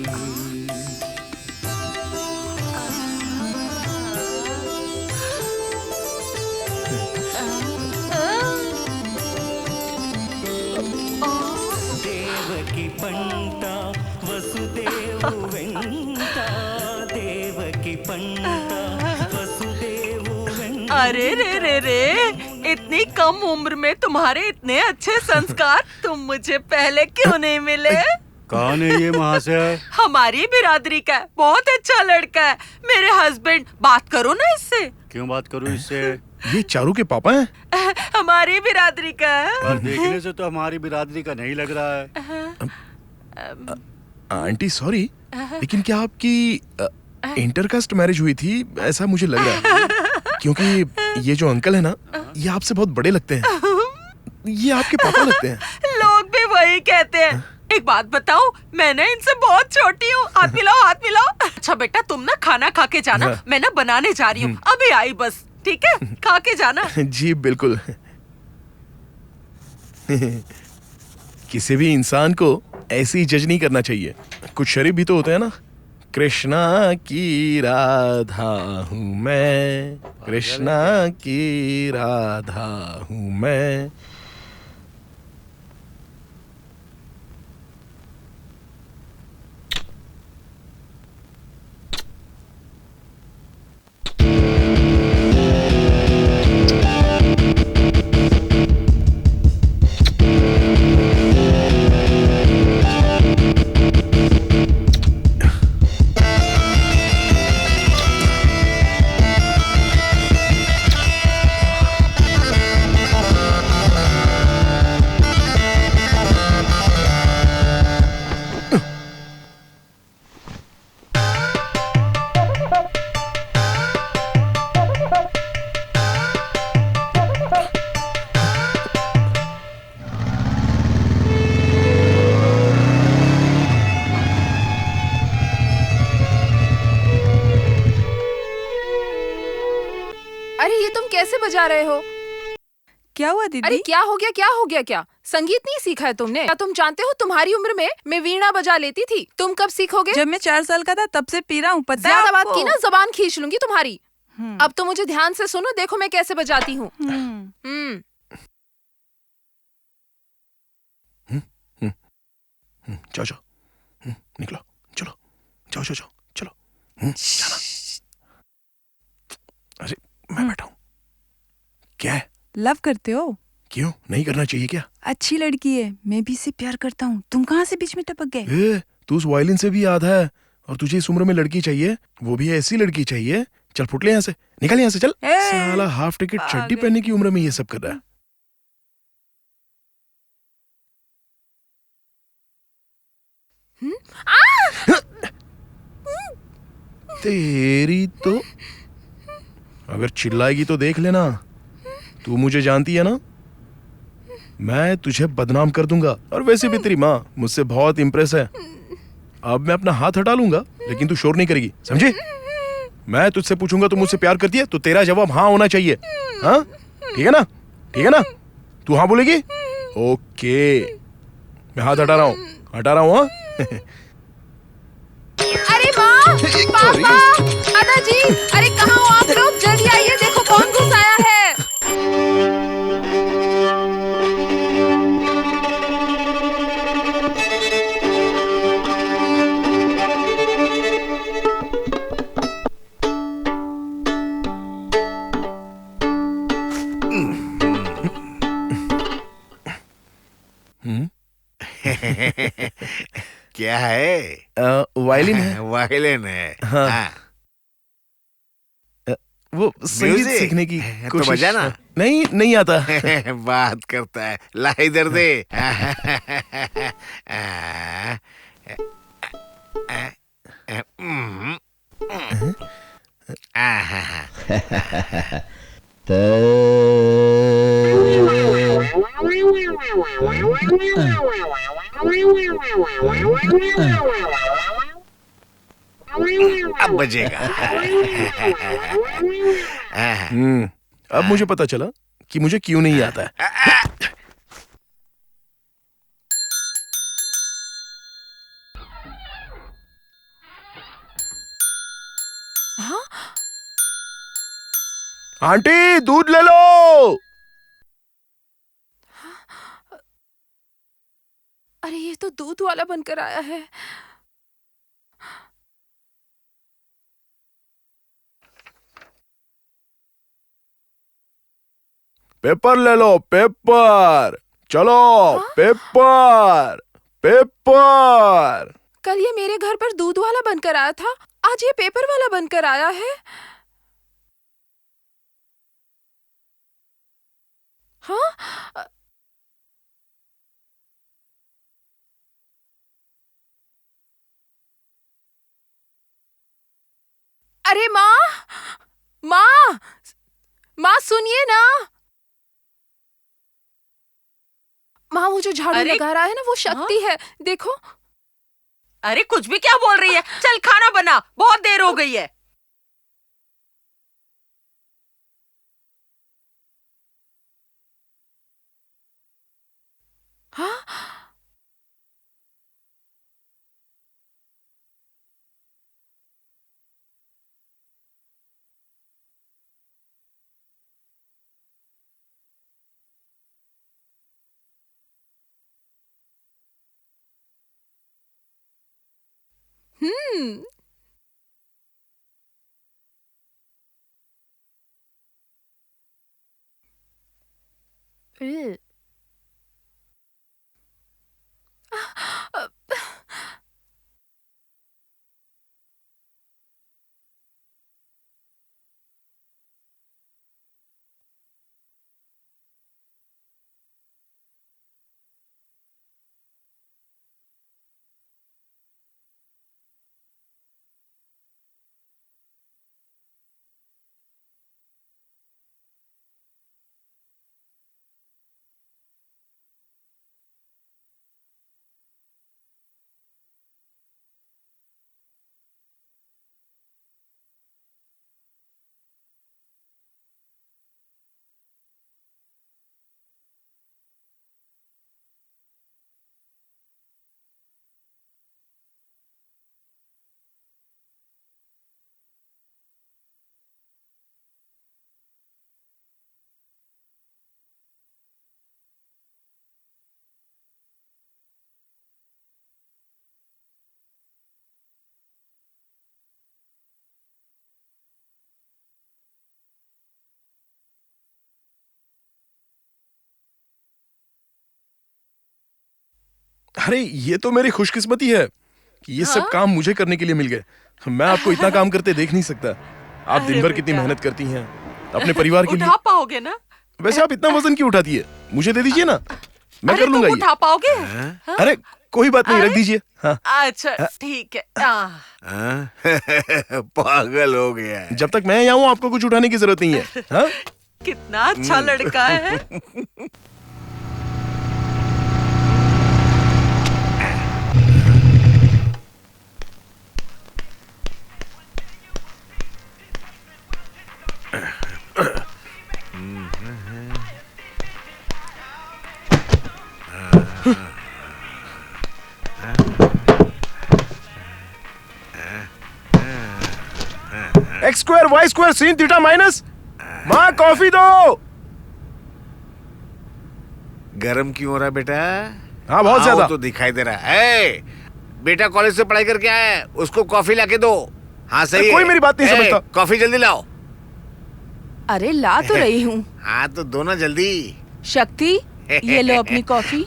देवकी पंटा वसुदेव वेंटा, देवकी पंटा वसुदेव वेंटा। अरे रे रे रे, इतनी कम उम्र में तुम्हारे इतने अच्छे संस्कार, तुम मुझे पहले क्यों नहीं मिले? कौन है ये महाशय? हमारी बिरादरी का है, बहुत अच्छा लड़का है, मेरे हस्बैंड। बात करो ना इससे। क्यों बात करूं इससे? ये चारू के पापा हैं? हमारी बिरादरी का। पर देखने से तो हमारी बिरादरी का नहीं लग रहा है। आंटी सॉरी, लेकिन क्या आपकी इंटरकास्ट मैरिज हुई थी ऐसा मुझे लग रहा है, क्योंकि ये जो अंकल है ना, ये आपसे बहुत बड़े लगते हैं। ये आपके पापा लगते हैं। लोग भी वही कहते हैं। एक बात बताऊं, मैं ना इनसे बहुत छोटी हूँ। हाथ मिलाओ, हाथ मिलाओ। अच्छा बेटा, तुम ना खाना खा के जाना। हाँ। मैं ना बनाने जा रही हूँ, अभी आई बस। ठीक है, खा के जाना। जी बिल्कुल। किसी भी इंसान को ऐसे ही जज नहीं करना चाहिए। कुछ शरीफ भी तो होते हैं ना। कृष्णा की राधा हूँ मैं, कृष्णा की राधा हूँ मैं। अरे ये तुम कैसे बजा रहे हो? क्या हुआ दीदी? अरे क्या हो गया, क्या हो गया? क्या संगीत नहीं सीखा है तुमने? क्या तुम जानते हो तुम्हारी उम्र में मैं वीणा बजा लेती थी। तुम कब सीखोगे? जब मैं 4 साल का था तब से पी रहा हूँ। ज्यादा बात की ना जबान खींच लूंगी तुम्हारी। अब तो मुझे ध्यान से सुनो, देखो मैं कैसे बजाती हूँ। जाओ जाओ, निकलो, चलो, जाओ जाओ जाओ, चलो, जाना। अरे मैं बैठा हूँ। क्या है? लव करते हो? क्यों नहीं करना चाहिए क्या? अच्छी लड़की है, मैं भी इससे प्यार करता हूँ। तुम कहाँ से बीच में टपक गए? तू उस वायलिन से भी याद है, और तुझे इस उम्र में लड़की चाहिए, वो भी ऐसी लड़की चाहिए। चल फुट ले यहाँ से, निकल यहाँ से, चल। साला हाफ टिकट चड्डी पहनने की उम्र में ये सब कर रहा है। तेरी तो अगर चिल्लाएगी तो देख लेना। तू मुझे जानती है ना, मैं तुझे बदनाम कर दूंगा। और वैसे भी तेरी माँ मुझसे बहुत इंप्रेस है। अब मैं अपना हाथ हटा लूंगा, लेकिन तू शोर नहीं करेगी, समझी? मैं तुझसे पूछूंगा तू मुझसे प्यार करती है, तो तेरा जवाब हाँ होना चाहिए। हाँ, ठीक है ना? ठीक है ना? तू हाँ बोलेगी? ओके, मैं हाथ हटा रहा हूँ, हटा रहा हूँ। हाँ? अरे माँ, पापा, दादाजी, अरे कहाँ हो आप लोग? जल्दी आइए, देखो कौन घुस आया है। क्या है? वायलिन है। वायलिन है। हाँ। वो संगीत सीखने की तो कोशिश। बजाना? नहीं, नहीं आता। बात करता है, ला इधर दे। अब बजेगा। अब मुझे पता चला कि मुझे क्यों नहीं आता है। हाँ? आंटी दूध ले लो। अरे ये तो दूध वाला बनकर आया है। पेपर ले लो, पेपर। चलो। हाँ? Paper, paper. कल ये मेरे घर पर दूध वाला बनकर आया था, आज ये पेपर वाला बनकर आया है। हाँ? अरे माँ, माँ, माँ सुनिए ना। माँ वो जो झाड़ू अरे, लगा रहा है ना वो शक्ति है, देखो। अरे कुछ भी क्या बोल रही है? चल खाना बना, बहुत देर हो गई है। हाँ? हम्म। Ew. अरे ये तो मेरी खुशकिस्मती है कि ये सब काम मुझे करने के लिए मिल गए। मैं आपको इतना काम करते देख नहीं सकता। आप दिन भर कितनी मेहनत करती हैं अपने परिवार के लिए। उठा पाओगे ना? वैसे आप इतना वजन क्यों उठाती है? मुझे दे दीजिए ना, मैं कर लूंगा तुम ये। उठा पाओगे? अरे कोई बात नहीं, रख दीजिए। हाँ। अच्छा ठीक है। पागल हो गया है। जब तक मैं यहाँ हूँ आपको कुछ उठाने की जरूरत नहीं है। हाँ? कितना अच्छा लड़का है। X square Y square sin theta minus. माँ कॉफी दो। गरम क्यों हो रहा है बेटा? हाँ बहुत ज्यादा। तो दिखाई दे रहा है। बेटा कॉलेज से पढ़ाई करके आया है, उसको कॉफी लाके दो। हाँ सही है। कोई मेरी बात नहीं समझता। कॉफी जल्दी लाओ। अरे ला तो रही हूँ। हाँ तो दो ना जल्दी। शक्ति ये लो अपनी कॉफी।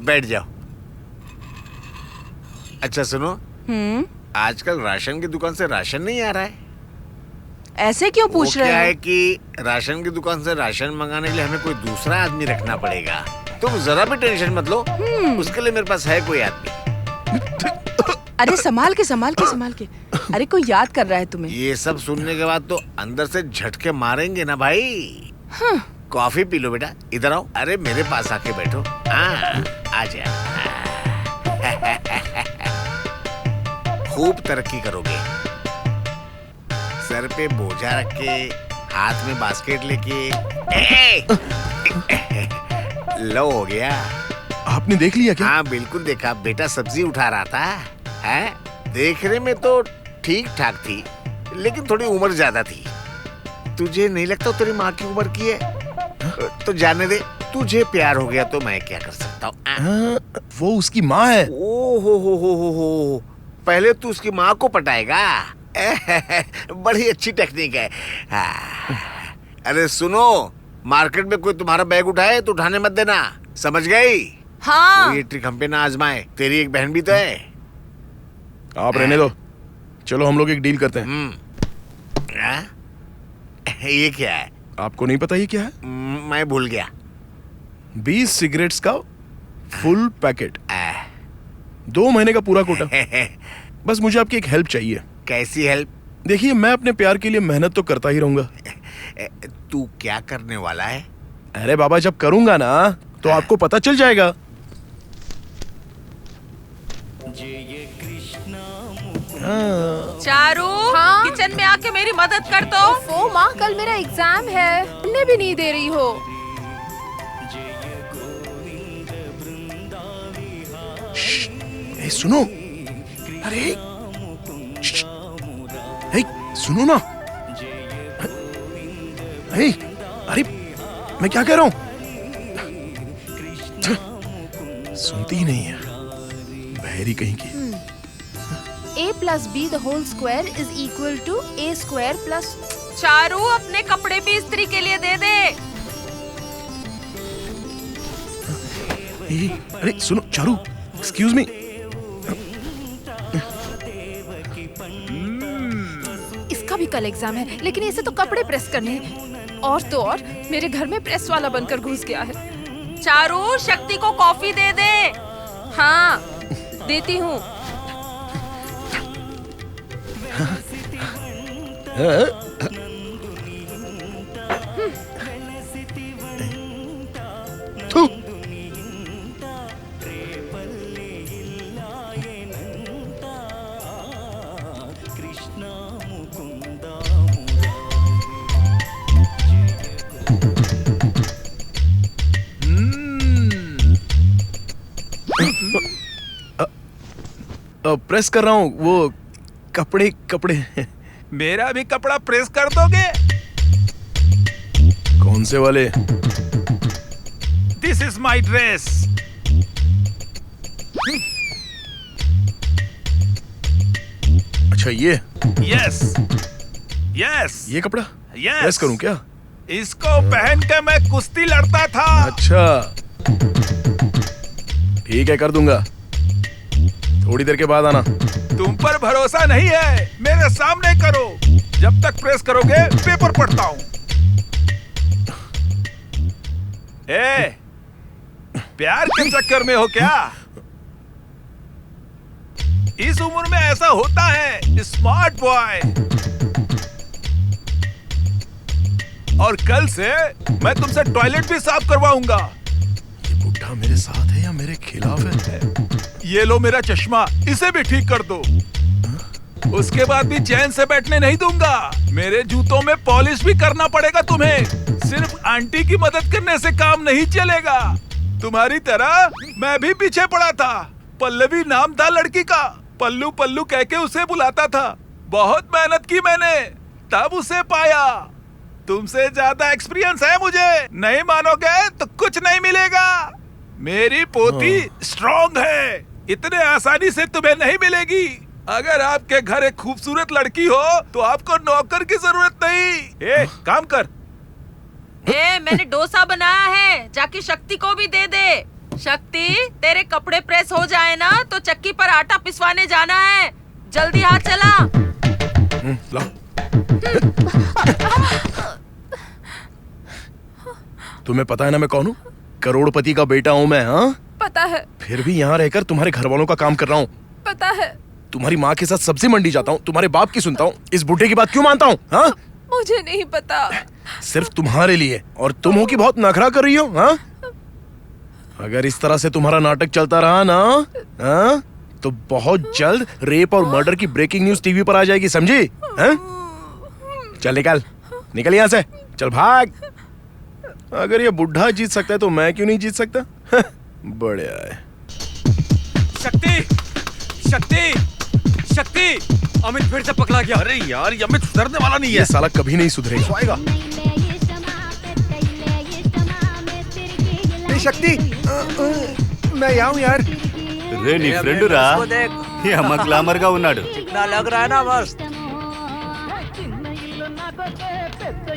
बैठ जाओ। अच्छा सुनो, आजकल राशन की दुकान से राशन नहीं आ रहा है। ऐसे क्यों पूछ रहे हो? क्या है कि राशन की दुकान से राशन मंगाने के लिए हमें कोई दूसरा आदमी रखना पड़ेगा। तुम जरा भी टेंशन मत लो, उसके लिए मेरे पास है कोई आदमी। अरे संभाल के संभाल के संभाल के। अरे कोई याद कर रहा है तुम्हें। ये सब सुनने के बाद तो अंदर से झटके मारेंगे ना भाई। कॉफी पी लो बेटा, इधर आओ। अरे मेरे पास आके बैठो। आ जा। खूब तरक्की करोगे। सर पे बोझा रख के, हाथ में बास्केट लेके। लो हो गया। आपने देख लिया क्या? हाँ बिल्कुल देखा। बेटा सब्जी उठा रहा था। है? देखने में तो ठीक ठाक थी, लेकिन थोड़ी उम्र ज्यादा थी। तुझे नहीं लगता तेरी माँ की उम्र की है? तो जाने दे। तुझे प्यार हो गया तो मैं क्या कर सकता हूँ? वो उसकी माँ है। ओ हो। पहले तू उसकी माँ को पटाएगा। बड़ी अच्छी टेक्निक है। अरे सुनो, मार्केट में कोई तुम्हारा बैग उठाए तो उठाने मत देना, समझ गई? हाँ। ये ट्रिक हम पे ना आजमाए। तेरी एक बहन भी तो है। आप रहने दो, चलो हम लोग एक डील करते हैं। ये क्या है? आपको नहीं पता ये क्या है? मैं भूल गया। 20 सिगरेट्स का फुल पैकेट, 2 महीने का पूरा कोटा। बस मुझे आपकी एक हेल्प चाहिए। कैसी हेल्प? देखिए, मैं अपने प्यार के लिए मेहनत तो करता ही रहूंगा। तू क्या करने वाला है? अरे बाबा, जब करूंगा ना तो आपको पता चल जाएगा। चारू, हाँ? किचन में आके मेरी मदद कर दो। ओफो माँ, कल मेरा एग्जाम है, पढ़ने भी नहीं दे रही हो। ए, सुनो। अरे ए, सुनो ना। ए, अरे मैं क्या कह रहा हूं? सुनती ही नहीं है, बहरी कहीं की। A plus B the whole square is equal to A square plus। Charu, अपने कपड़े भी इस्त्री के लिए दे दे। अरे सुनो चारू, एक्सक्यूज मी। इसका भी कल एग्जाम है, लेकिन इसे तो कपड़े प्रेस करने हैं। और तो और मेरे घर में प्रेस वाला बनकर घुस गया है। चारू, शक्ति को कॉफी दे दे। हाँ, देती हूँ। प्रेस कर रहा हूँ, वो कपड़े। मेरा भी कपड़ा प्रेस कर दोगे? कौन से वाले? This is my dress. अच्छा, ये? Yes yes. ये कपड़ा यस। प्रेस करूं क्या? इसको पहन के मैं कुश्ती लड़ता था। अच्छा, ठीक है, कर दूंगा। थोड़ी देर के बाद आना। तुम पर भरोसा नहीं है, मेरे सामने करो। जब तक प्रेस करोगे पेपर पढ़ता हूं। ए, प्यार के चक्कर में हो क्या? इस उम्र में ऐसा होता है, स्मार्ट बॉय। और कल से मैं तुमसे टॉयलेट भी साफ करवाऊंगा। ये बुढ़ा मेरे साथ है या मेरे खिलाफ है? ये लो मेरा चश्मा, इसे भी ठीक कर दो। उसके बाद भी चैन से बैठने नहीं दूंगा। मेरे जूतों में पॉलिश भी करना पड़ेगा तुम्हें। सिर्फ आंटी की मदद करने से काम नहीं चलेगा। तुम्हारी तरह मैं भी पीछे पड़ा था। पल्लवी नाम था लड़की का। पल्लू पल्लू कह के उसे बुलाता था। बहुत मेहनत की मैंने, तब उसे पाया। तुमसे ज्यादा एक्सपीरियंस है मुझे। नहीं मानोगे तो कुछ नहीं मिलेगा। मेरी पोती स्ट्रॉन्ग है, इतने आसानी से तुम्हें नहीं मिलेगी। अगर आपके घर एक खूबसूरत लड़की हो तो आपको नौकर की जरूरत नहीं। ए, काम कर। मैंने डोसा बनाया है, जाके शक्ति को भी दे दे। शक्ति, तेरे कपड़े प्रेस हो जाए ना तो चक्की पर आटा पिसवाने जाना है। जल्दी हाथ चला। तुम्हें पता है ना मैं कौन हूँ? करोड़पति का बेटा हूँ मैं। हाँ, पता है। फिर भी यहाँ रहकर तुम्हारे घर वालों का काम कर रहा हूँ। पता है। तुम्हारी माँ के साथ सब्जी मंडी जाता हूँ, तुम्हारे बाप की सुनता हूँ। इस बुढ़े की बात क्यों मानता हूँ? हाँ, मुझे नहीं पता। सिर्फ तुम्हारे लिए। और तुम हो कि बहुत नखरा कर रही हो। हाँ, अगर इस तरह से तुम्हारा नाटक चलता रहा ना, हाँ, तो बहुत जल्द रेप और मर्डर की ब्रेकिंग न्यूज टीवी पर आ जाएगी, समझी? हाँ? चल निकल यहाँ से, चल भाग। अगर ये बुढ़ा जीत सकता है तो मैं क्यों नहीं जीत सकता? बढ़िया है। शक्ति, अमित फिर से पकड़ा गया। अरे यार, ये अमित सुधरने वाला नहीं है। ये साला कभी नहीं सुधरेगा। आएगा। शक्ति, मैं यहाँ हूँ यार। రే నీ ఫ్రెండ్ రా ఈ అమ్మ గ్లామర్ గా ఉన్నాడు चिकना लग रहा है ना मस्त।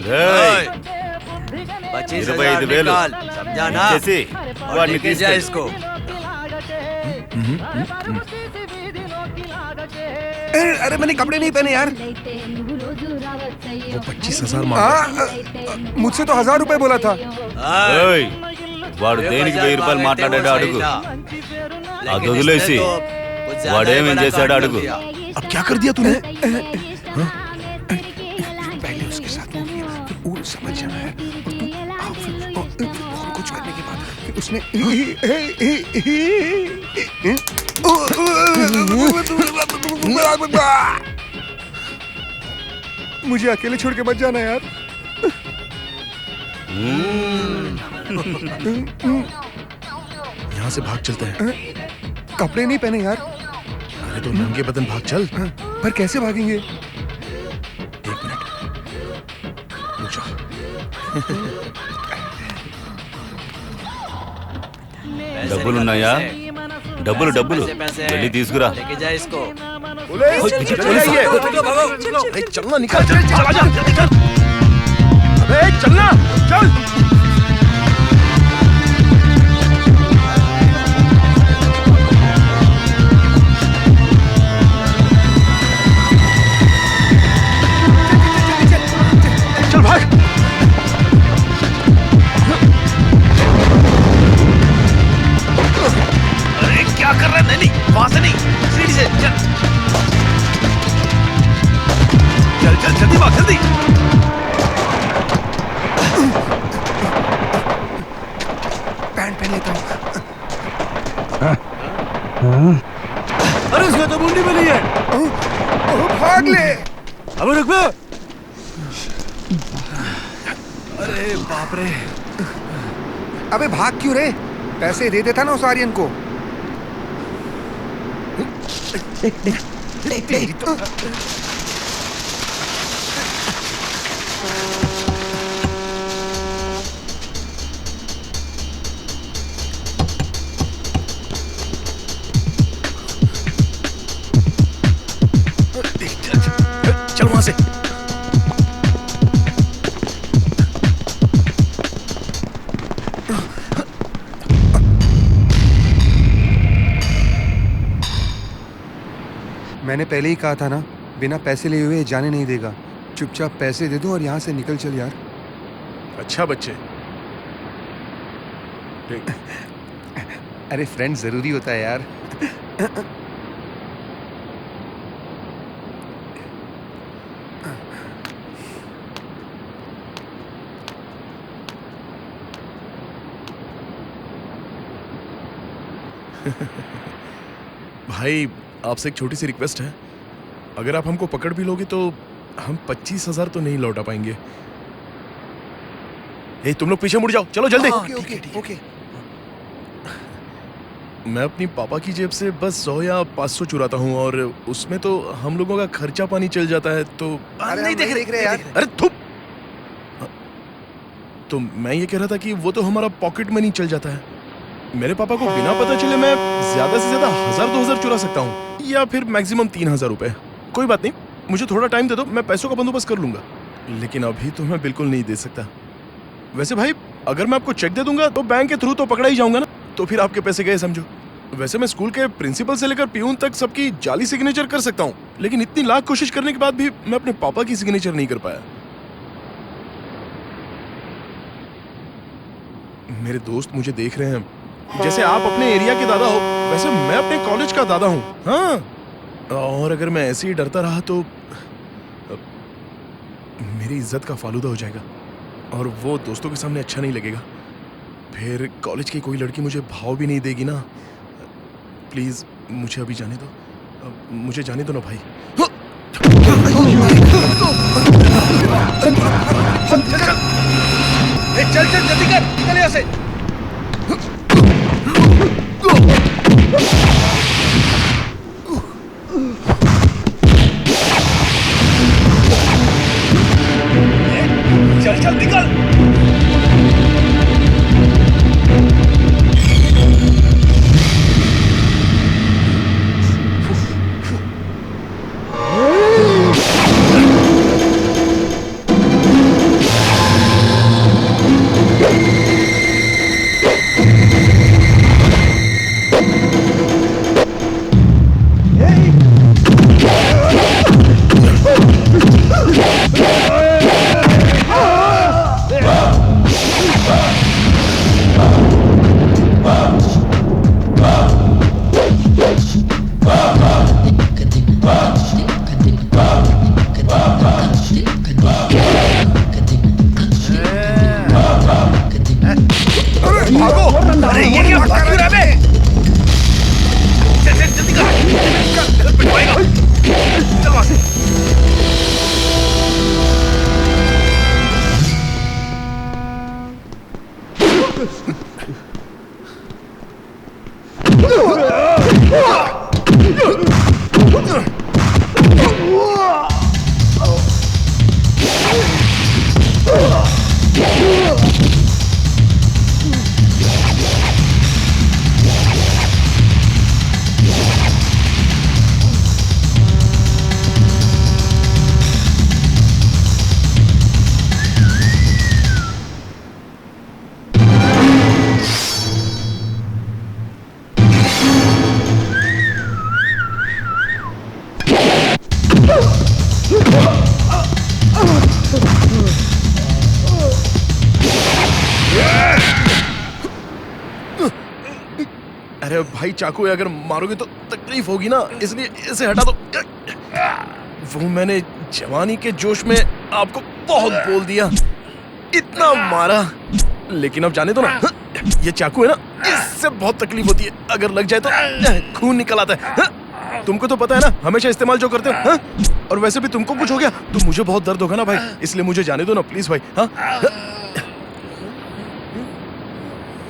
రేయ్ 25,000 निकाल, समझा ना? చేసి और వాడిని लेके जा తీసుకెళ్ళు इसको। अरे मैंने कपड़े नहीं पहने यार। वो 25,000 मांग मुझसे तो 1,000 रुपए बोला था। వాడు దేనికి 1000 రూపాయలు మాట్లాడాడో అడుగు అది వదిలేసి వాడేమేం చేశాడో అడుగు अब क्या कर दिया तूने? पहले उसके साथ वो किया, फिर वो समझ जाना है और तू फिर और कुछ करने के बाद फिर उसने मुझे अकेले छोड़ के मत जाना यार। यहाँ से भाग चलते हैं। कपड़े नहीं पहने यार। अरे तो नंगे बदन भाग चल। पर कैसे भागेंगे? 1 मिनट रुक जाओ। డబ్బులున్నాయా డబ్బులు డబ్బులు వెళ్ళి తీసుకురా लेके जा इसको। चलना निकल चल चला जा जल्दी कर। अबे चलना चल। चल भाग। अरे क्या कर रहा है नैनी? वहां से नहीं, सीढ़ी से चल चल चल जल्दी भाग जल्दी। पैंट पहन लेता हूँ। अरे उसका तो मुंडी में नहीं है। भाग ले। अबे रुक बे। अरे बाप रे। अबे भाग क्यों रे? पैसे दे देता ना उस आर्यन को। चल वहां से। मैंने पहले ही कहा था ना, बिना पैसे लिए हुए जाने नहीं देगा। चुपचाप पैसे दे दो और यहाँ से निकल चल यार। अच्छा बच्चे। ठीक। अरे फ्रेंड जरूरी होता है यार। भाई आपसे एक छोटी सी रिक्वेस्ट है, अगर आप हमको पकड़ भी लोगे तो हम 25,000 तो नहीं लौटा पाएंगे। ए, तुम लोग पीछे मुड़ जाओ, चलो जल्दी। Okay okay okay. मैं अपनी पापा की जेब से बस 100 या 500 चुराता हूँ और उसमें तो हम लोगों का खर्चा पानी चल जाता है। तो अरे नहीं देख रहे यार। अरे थुप। तो मैं ये कह रहा था कि वो तो हमारा पॉकेट मनी चल जाता है। मेरे पापा को बिना पता चले मैं ज्यादा से ज्यादा 1,000-2,000 चुरा सकता हूँ, या फिर मैक्सिमम 3,000 रुपए। कोई बात नहीं, मुझे थोड़ा टाइम दे दो, मैं पैसों का बंदोबस्त कर लूंगा। लेकिन अभी तो मैं बिल्कुल नहीं दे सकता। वैसे भाई अगर मैं आपको चेक दे दूंगा तो बैंक के थ्रू तो पकड़ा ही जाऊंगा ना, तो फिर आपके पैसे गए समझो। वैसे मैं स्कूल के प्रिंसिपल से लेकर पियून तक सबकी जाली सिग्नेचर कर सकता हूँ, लेकिन इतनी लाख कोशिश करने के बाद भी मैं अपने पापा की सिग्नेचर नहीं कर पाया। मेरे दोस्त मुझे देख रहे हैं, जैसे आप अपने एरिया के दादा हो वैसे मैं अपने कॉलेज का दादा हूँ। हाँ, और अगर मैं ऐसे ही डरता रहा तो मेरी इज्जत का फालूदा हो जाएगा और वो दोस्तों के सामने अच्छा नहीं लगेगा। फिर कॉलेज की कोई लड़की मुझे भाव भी नहीं देगी ना। प्लीज मुझे अभी जाने दो, मुझे जाने दो ना भाई। चल चल जल्दी कर, निकल यहाँ से। चल चल निकल। भाई चाकू अगर मारोगे तो तकलीफ होगी ना, इसलिए इसे हटा दो। वो मैंने जवानी के जोश में आपको बहुत बोल दिया, इतना मारा, लेकिन अब जाने दो ना। ये चाकू है ना, इससे बहुत तकलीफ होती है, अगर लग जाए तो खून निकल आता है। तुमको तो पता है ना, हमेशा इस्तेमाल जो करते हो। और वैसे भी तुमको कुछ हो गया तो मुझे बहुत दर्द होगा ना भाई, इसलिए मुझे जाने दो ना प्लीज भाई।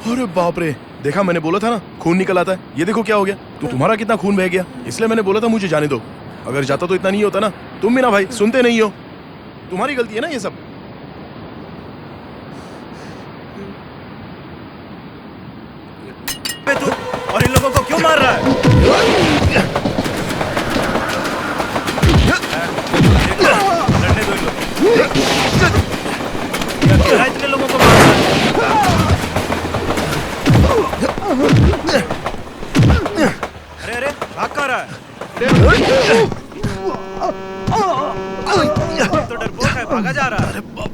अरे बाप रे, देखा मैंने बोला था ना खून निकल आता है, ये देखो क्या हो गया। तो तुम्हारा कितना खून बह गया, इसलिए मैंने बोला था मुझे जाने दो। अगर जाता तो इतना नहीं होता ना। तुम भी ना भाई सुनते नहीं हो, तुम्हारी गलती है ना ये सब। तू और इन लोगों को क्यों मार रहा है? लड़ने दो इन लोग। इतने लोगों को मार रहा है। अरे अरे भाग कहाँ रहा है? तो डरपोक है, भागा जा रहा है। बाप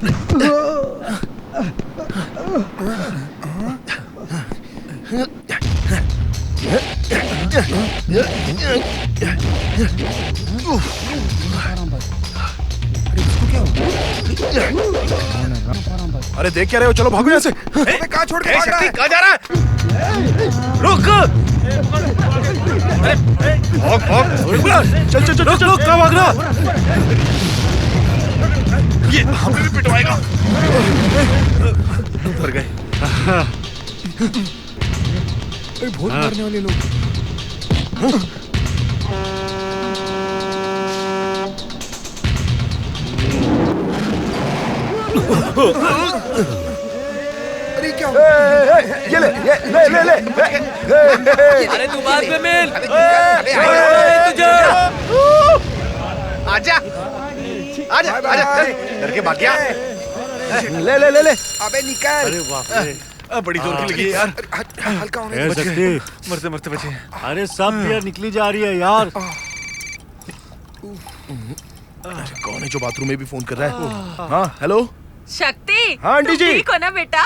अरे देख क्या रहे हो, चलो भागो यहाँ से। कहाँ छोड़ के भाग रहा है? कहाँ जा रहा है? रुक! भाग भाग, चल चल चल चल, कहाँ भाग रहा? ये हमें भी पिटवाएगा। मर गए। बहुत मारने वाले लोग। अरे क्या ये ले ले। अरे तू बात पे मिल। तुझे आजा आजा आजा, डर के भाग गया। ले। अबे निकल। अरे बाप रे, बड़ी जोर की लगी है यार। हल्का होने ए, शक्ति। मरते मरते बचे। अरे सब बियर निकली जा रही है यार। अरे कौन है जो बाथरूम में भी फोन कर रहा है? हाँ हेलो। शक्ति, हाँ आंटी तुम जी। ठीक हो ना बेटा?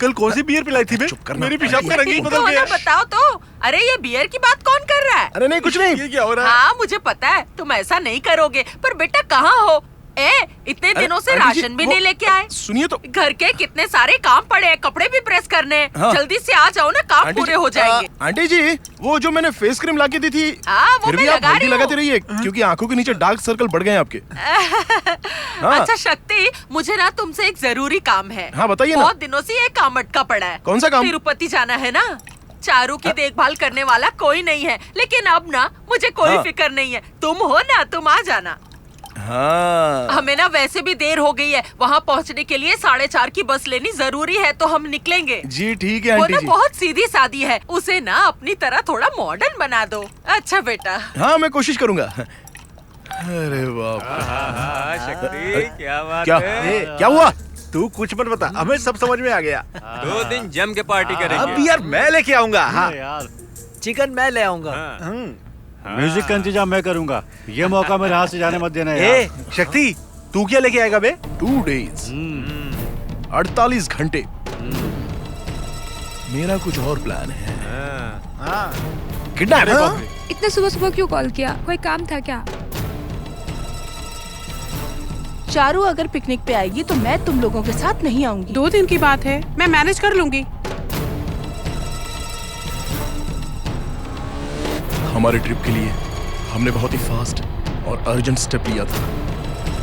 कल कौन सी बियर पिलाई थी बे? मेरी पेशाब का रंग ही बदल गया। बताओ तो। अरे ये बियर की बात कौन कर रहा है? अरे नहीं कुछ नहीं। ये क्या हो रहा है? हाँ मुझे पता है तुम ऐसा नहीं करोगे, पर बेटा कहाँ हो? इतने दिनों से आंटी जी, राशन भी नहीं लेके आए। सुनिए तो। घर के कितने सारे काम पड़े हैं, कपड़े भी प्रेस करने हैं। हाँ। जल्दी से आ जाओ ना, काम पूरे हो जाएंगे। आंटी जी, वो जो मैंने फेस क्रीम लाके दी थी, हाँ वो फिर मैं भी आप लगा हल्दी रही लगाते हूँ। रहिए, क्योंकि आंखों के नीचे डार्क सर्कल बढ़ गए हैं आपके। हाँ। अच्छा शक्ति, मुझे ना तुमसे एक जरूरी काम है। हाँ, बताइए ना। बहुत दिनों से ये काम अटका पड़ा है। कौन सा काम? तिरुपति जाना है ना। चारू की देखभाल करने वाला कोई नहीं है, लेकिन अब ना मुझे कोई हाँ। फिक्र नहीं है। तुम हो ना, तुम आ जाना। हाँ। हमें ना वैसे भी देर हो गई है, वहाँ पहुँचने के लिए 4:30 की बस लेनी जरूरी है, तो हम निकलेंगे। जी ठीक है वो आंटी ना जी। बहुत सीधी सादी है, उसे ना अपनी तरह थोड़ा मॉडर्न बना दो। अच्छा बेटा। हाँ मैं कोशिश करूंगा। अरे बाप। शक्ति क्या बात क्या? है? क्या हुआ? तू कुछ मत बता, हमें सब समझ में आ गया। 2 दिन जम के पार्टी करेंगे। अब यार मैं लेके आऊंगा। हाँ यार चिकन मैं ले आऊंगा। म्यूजिक का इंतजाम मैं करूंगा। ये मौका मेरे हाथ से जाने मत देना यार। शक्ति तू क्या लेके आएगा बे? 2 days 48 घंटे। मेरा कुछ और प्लान है। किडनैप। इतने सुबह सुबह क्यों कॉल किया? कोई काम था क्या? चारू अगर पिकनिक पे आएगी तो मैं तुम लोगों के साथ नहीं आऊंगी। 2 दिन की बात है, मैं मैनेज कर लूंगी। हमारे ट्रिप के लिए हमने बहुत ही फास्ट और अर्जेंट स्टेप लिया था।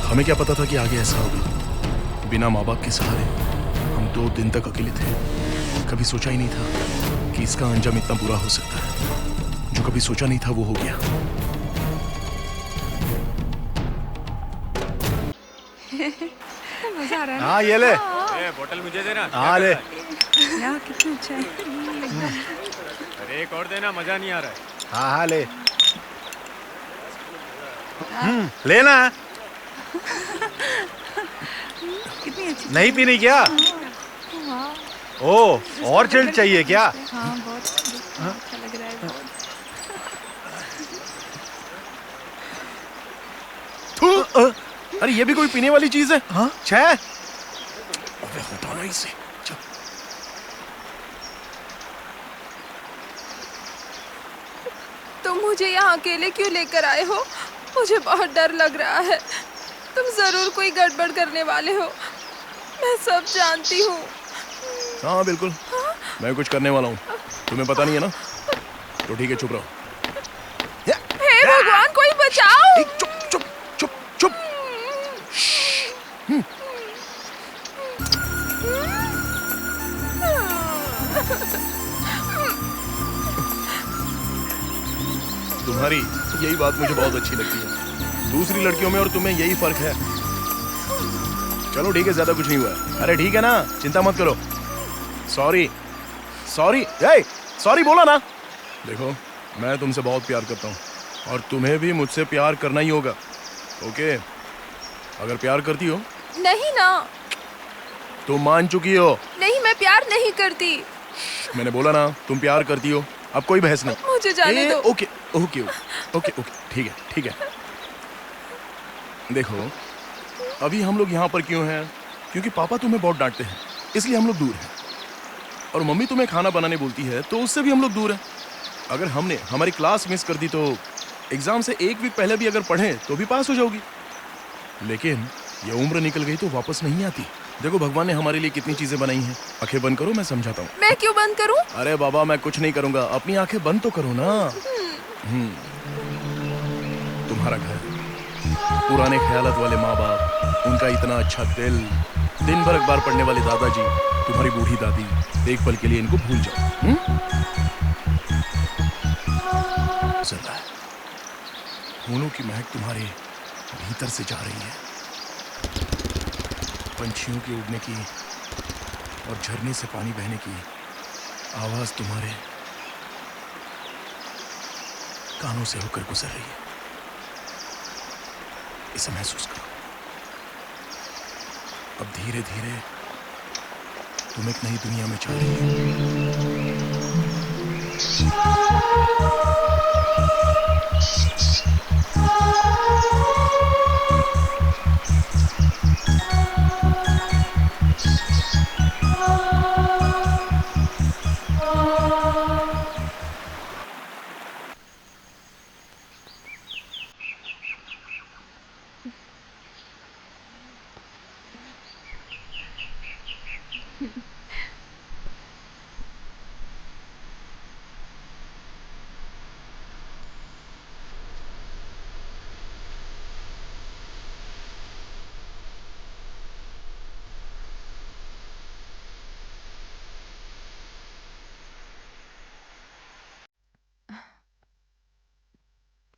हमें क्या पता था कि आगे ऐसा होगा। बिना माँ बाप के सहारे हम 2 दिन तक अकेले थे। कभी सोचा ही नहीं था कि इसका अंजाम इतना बुरा हो सकता है। जो कभी सोचा नहीं था वो हो गया। मजा आ रहा है। हाँ ये ले। बोतल मुझे देना। हाँ ले। यार कितना अच्छा है। अरे एक और देना, मजा नहीं आ रहा है। हाँ हाँ ले। लेना। कितनी अच्छी। नहीं पीनी क्या? ओ और चिल्ड चाहिए क्या? हाँ बहुत अच्छा लग रहा है बहुत। अरे ये भी कोई पीने वाली चीज है? हाँ? 6? अबे हटाना इसे। यहाँ अकेले क्यों लेकर आए हो? मुझे बहुत डर लग रहा है। तुम जरूर कोई गड़बड़ करने वाले हो, मैं सब जानती हूँ। हाँ बिल्कुल, मैं कुछ करने वाला हूँ, तुम्हें पता नहीं है ना? तो ठीक है, चुप रहो। हे भगवान, कोई बचाओ! चुप चुप चुप चुप। तुम्हारी यही बात मुझे बहुत अच्छी लगती है। दूसरी लड़कियों में और तुम्हें यही फर्क है। चलो ठीक है, ज्यादा कुछ नहीं हुआ। अरे ठीक है ना, चिंता मत करो। सॉरी सॉरी सॉरी बोला ना। देखो, मैं तुमसे बहुत प्यार करता हूँ और तुम्हें भी मुझसे प्यार करना ही होगा, ओके? अगर प्यार करती हो। नहीं ना। तुम मान चुकी हो। नहीं, मैं प्यार नहीं करती। मैंने बोला ना, तुम प्यार करती हो। अब कोई बहस नहीं। मुझे जाने दो। ओके ओके ओके ओके, ठीक है ठीक है। देखो, अभी हम लोग यहाँ पर क्यों हैं? क्योंकि पापा तुम्हें बहुत डांटते हैं, इसलिए हम लोग दूर हैं। और मम्मी तुम्हें खाना बनाने बोलती है, तो उससे भी हम लोग दूर हैं। अगर हमने हमारी क्लास मिस कर दी तो एग्जाम से एक वीक पहले भी अगर पढ़े तो भी पास हो जाओगी। लेकिन ये उम्र निकल गई तो वापस नहीं आती। देखो, भगवान ने हमारे लिए कितनी चीजें बनाई हैं। आंखें बंद करो, मैं समझाता हूँ। मैं क्यों बंद करूँ? अरे बाबा, मैं कुछ नहीं करूंगा, अपनी आंखें बंद तो करो ना। तुम्हारा घर, पुराने ख्यालात वाले माँ बाप, उनका इतना अच्छा दिल, दिन भर अखबार पढ़ने वाले दादाजी, तुम्हारी बूढ़ी दादी, एक पल के लिए इनको भूल जाओ। जरा फूलों की महक तुम्हारे भीतर से जा रही है, पंछियों के उड़ने की और झरने से पानी बहने की आवाज तुम्हारे कानों से होकर गुजर रही है। इसे महसूस करो। अब धीरे धीरे तुम एक नई दुनिया में जा रही हो।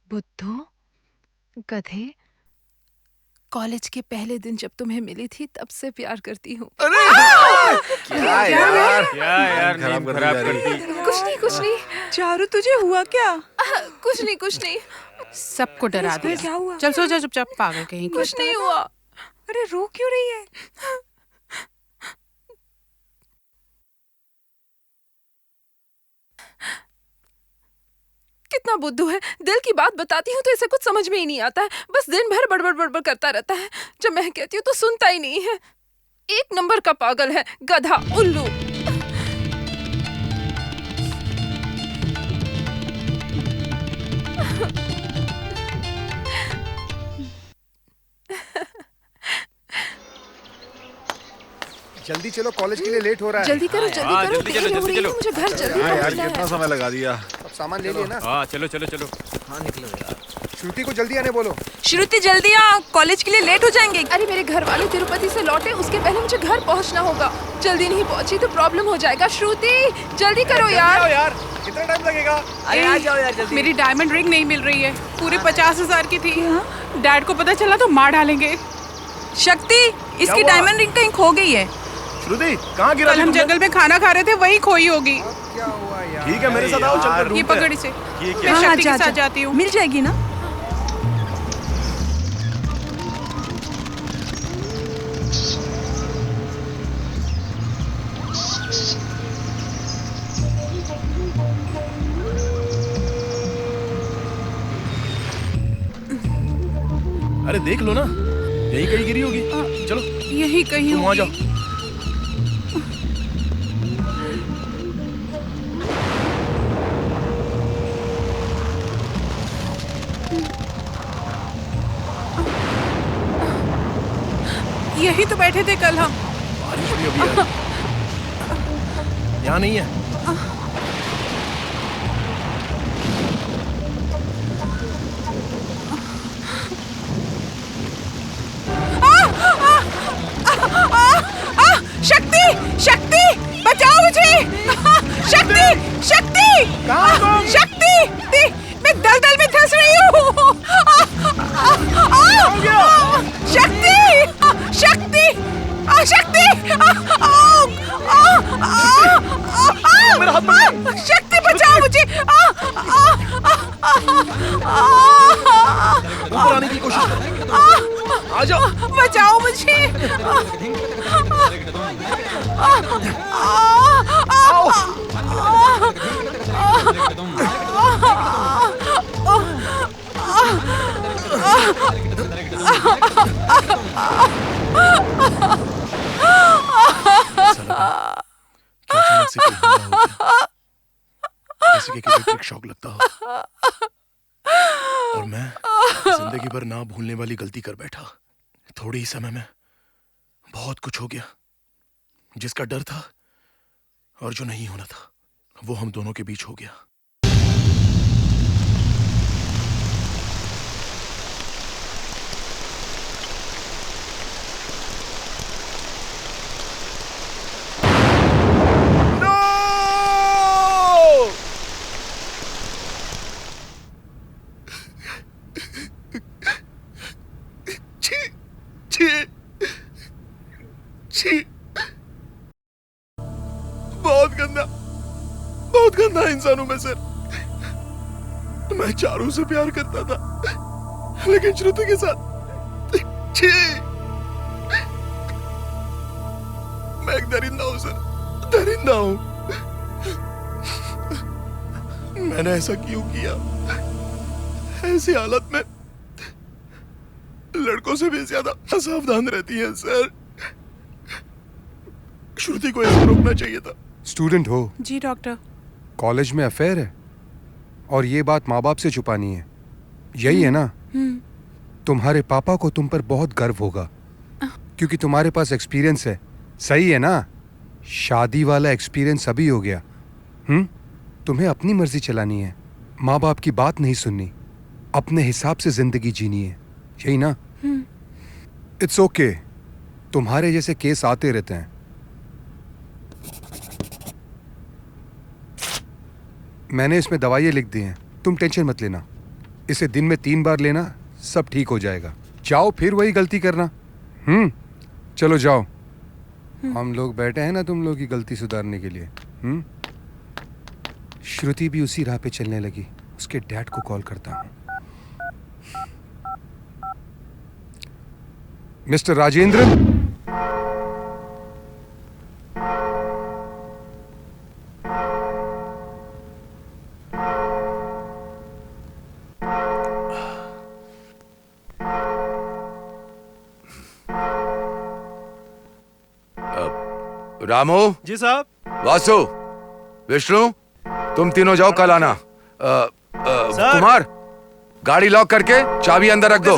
बुद्धू, गधे, कॉलेज के पहले दिन जब तुम्हें मिली थी तब से प्यार करती हूँ। क्या यार? क्या यार, नींद खराब कर दी। कुछ नहीं। चारू, तुझे हुआ क्या? कुछ नहीं। सबको डरा दिया। क्या हुआ? चल सो जा चुपचाप, पागल कहीं की। कुछ नहीं हुआ। अरे रो क्यों रही है? कितना बुद्धू है। दिल की बात बताती हूँ तो इसे कुछ समझ में ही नहीं आता है। बस दिन भर बड़बड़ करता रहता है। जब मैं कहती हूँ तो सुनता ही नहीं है। एक नंबर का पागल है, गधा, उल्लू। जल्दी चलो, कॉलेज के लिए लेट हो रहा है। जल्दी करो, देर हो रही है, मुझे घर जल्दी यार पहुंचना है। कितना समय लगा दिया। अब सामान ले लिए ना? हाँ चलो चलो चलो। हाँ निकलो यार। श्रुति को जल्दी आने बोलो। श्रुति जल्दी आ, कॉलेज के लिए लेट हो जाएंगे। अरे मेरे घर वाले तिरुपति से लौटे, उसके पहले मुझे घर पहुंचना होगा। जल्दी नहीं पहुंची तो प्रॉब्लम हो जाएगा। श्रुति जल्दी करो यार। कितना टाइम लगेगा? अरे आ जाओ यार जल्दी। मेरी डायमंड रिंग नहीं मिल रही है, पूरे 50,000 की थी। डैड को पता चला तो मार डालेंगे। शक्ति, इसकी डायमंड रिंग कहीं खो गई है। श्रुति, कहाँ गिरा? कल हम जंगल में खाना खा रहे थे, वही खोई होगी। क्या हुआ यार? ठीक है, मेरे साथ आओ, चलकर ये ढूंढते हैं। पकड़ इसे, मैं हाँ, शक्ति के जा, साथ जा। जाती हूँ। मिल जाएगी ना? अरे देख लो ना, यही कहीं गिरी होगी। चलो यही कहीं तुम वहाँ जाओ। यही तो बैठे थे कल हम। बारिश भी अभी आई। यहाँ नहीं है। शक्ति, शक्ति, बचाओ मुझे। शक्ति, शक्ति, शक्ति, मैं दलदल में धंस रही हूँ। शक्ति, शक्ति, शक्ति, शक्ति बचाओ मुझे। ऊपर आने की कोशिश कर। आ जाओ। बचाओ मुझे। अचानक से कोई हमला हो गया, जैसे कि इलेक्ट्रिक शॉक लगता हो। और मैं जिंदगी भर ना भूलने वाली गलती कर बैठा। थोड़े ही समय में बहुत कुछ हो गया, जिसका डर था और जो नहीं होना था वो हम दोनों के बीच हो गया। बहुत गंदा इंसान हूं मैं सर। मैं चारू से प्यार करता था, लेकिन श्रुति के साथ छी। मैं एक दरिंदा हूं सर, दरिंदा हूं। मैंने ऐसा क्यों किया? ऐसी हालत में लड़कों से भी ज्यादा असावधान रहती है सर। श्रुति को ऐसे रोकना चाहिए था। स्टूडेंट हो? जी डॉक्टर। कॉलेज में अफेयर है और ये बात माँ बाप से छुपानी है, यही है ना? तुम्हारे पापा को तुम पर बहुत गर्व होगा क्योंकि तुम्हारे पास एक्सपीरियंस है, सही है ना? शादी वाला एक्सपीरियंस अभी हो गया। तुम्हें अपनी मर्जी चलानी है, माँ बाप की बात नहीं सुननी, अपने हिसाब से जिंदगी जीनी है, यही ना? इट्स ओके, तुम्हारे जैसे केस आते रहते हैं। मैंने इसमें दवाइयाँ लिख दी हैं, तुम टेंशन मत लेना। इसे दिन में 3 बार लेना, सब ठीक हो जाएगा। जाओ फिर वही गलती करना। चलो जाओ। हम लोग बैठे हैं ना तुम लोग की गलती सुधारने के लिए। श्रुति भी उसी राह पे चलने लगी। उसके डैड को कॉल करता हूँ। मिस्टर राजेंद्र, रामू। जी साहब। वासु, विष्णु, तुम तीनों जाओ, कल आना। कुमार, गाड़ी लॉक करके चाबी अंदर रख दो।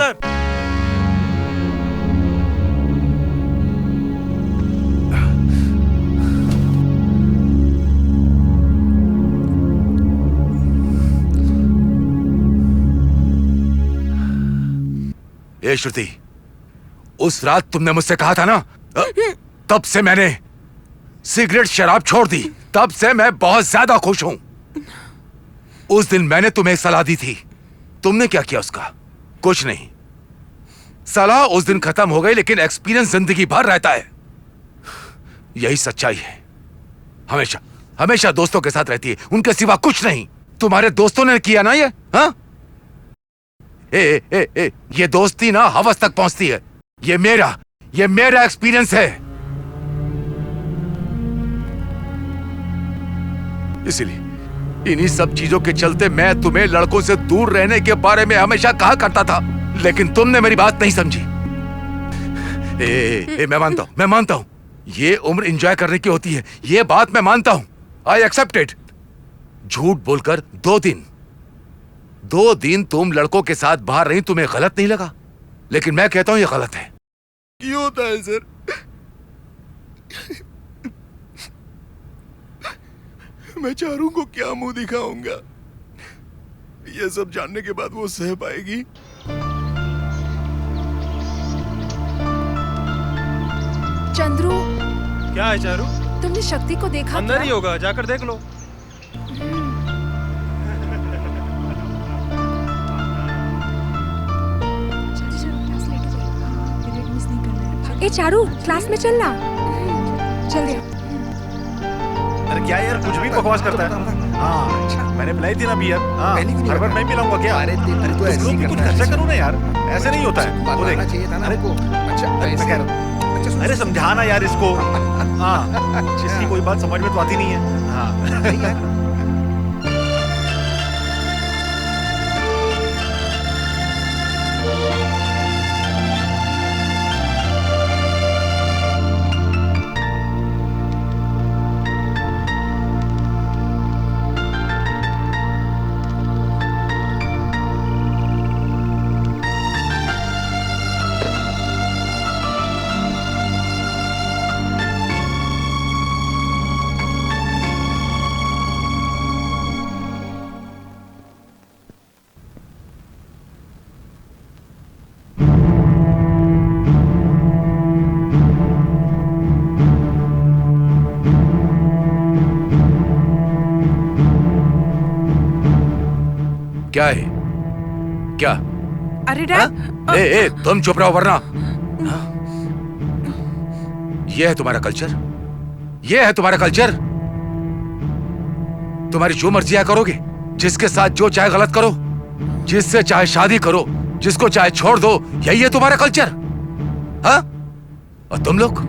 ए श्रुति, उस रात तुमने मुझसे कहा था ना, तब से मैंने सिगरेट शराब छोड़ दी। तब से मैं बहुत ज्यादा खुश हूं। उस दिन मैंने तुम्हें सलाह दी थी, तुमने क्या किया उसका? कुछ नहीं। सलाह उस दिन खत्म हो गई, लेकिन एक्सपीरियंस जिंदगी भर रहता है। यही सच्चाई है। हमेशा हमेशा दोस्तों के साथ रहती है, उनके सिवा कुछ नहीं। तुम्हारे दोस्तों ने किया ना ये? हाँ? ये दोस्ती ना हवस तक पहुंचती है। ये मेरा एक्सपीरियंस है। इसीलिए इन्हीं सब चीजों के चलते मैं तुम्हें लड़कों से दूर रहने के बारे में हमेशा कहा करता था, लेकिन तुमने मेरी बात नहीं समझी। मैं मानता हूं ये उम्र एंजॉय करने की होती है, ये बात मैं मानता हूं। I accept it. झूठ बोलकर 2 दिन तुम लड़कों के साथ बाहर रही, तुम्हें गलत नहीं लगा, लेकिन मैं कहता हूं ये गलत है। क्यों होता है सर? मैं चारू को क्या मुंह दिखाऊंगा? ये सब जानने के बाद वो सह पाएगी? चंद्रू, क्या है चारू? तुमने शक्ति को देखा? अंदर ही होगा, जाकर देख लो। ए चारू, क्लास में चलना। चल दे। अरे क्या यार, कुछ भी बकवास करता है। हाँ अच्छा, मैंने पिलाई थी ना बियर। हर बार मैं पिलाऊंगा क्या? अरे तो ऐसे ही कुछ खर्चा करो ना यार, ऐसे नहीं होता है। वो देख चाहिए था ना को। अच्छा, अरे समझाना यार इसको। हाँ, इसकी कोई बात समझ में तो आती नहीं है। हाँ क्या है? क्या? अरे डैड, ए, तुम चुप रहो वरना। ये है तुम्हारा कल्चर? ये है तुम्हारा कल्चर? तुम्हारी जो मर्जी आया करोगे, जिसके साथ जो चाहे गलत करो, जिससे चाहे शादी करो, जिसको चाहे छोड़ दो, यही है तुम्हारा कल्चर? हाँ? और तुम लोग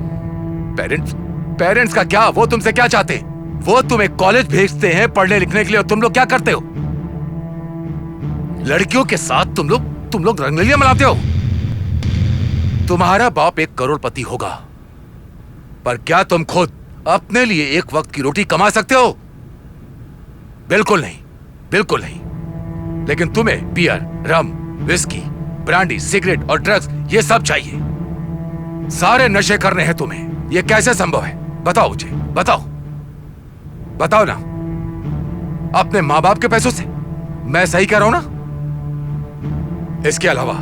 पेरेंट्स का क्या? वो तुमसे क्या चाहते? वो तुम्हें कॉलेज भेजते हैं पढ़ने लिखने के लिए, और तुम लोग क्या करते हो? लड़कियों के साथ तुम लोग रंगलियां मनाते हो। तुम्हारा बाप 1 करोड़पति होगा, पर क्या तुम खुद अपने लिए एक वक्त की रोटी कमा सकते हो? बिल्कुल नहीं, बिल्कुल नहीं। लेकिन तुम्हें बियर, रम, विस्की, ब्रांडी, सिगरेट और ड्रग्स, ये सब चाहिए। सारे नशे करने हैं तुम्हें। ये कैसे संभव है? बताओ मुझे, बताओ ना। अपने माँ बाप के पैसों से? मैं सही कह रहा हूं ना? इसके अलावा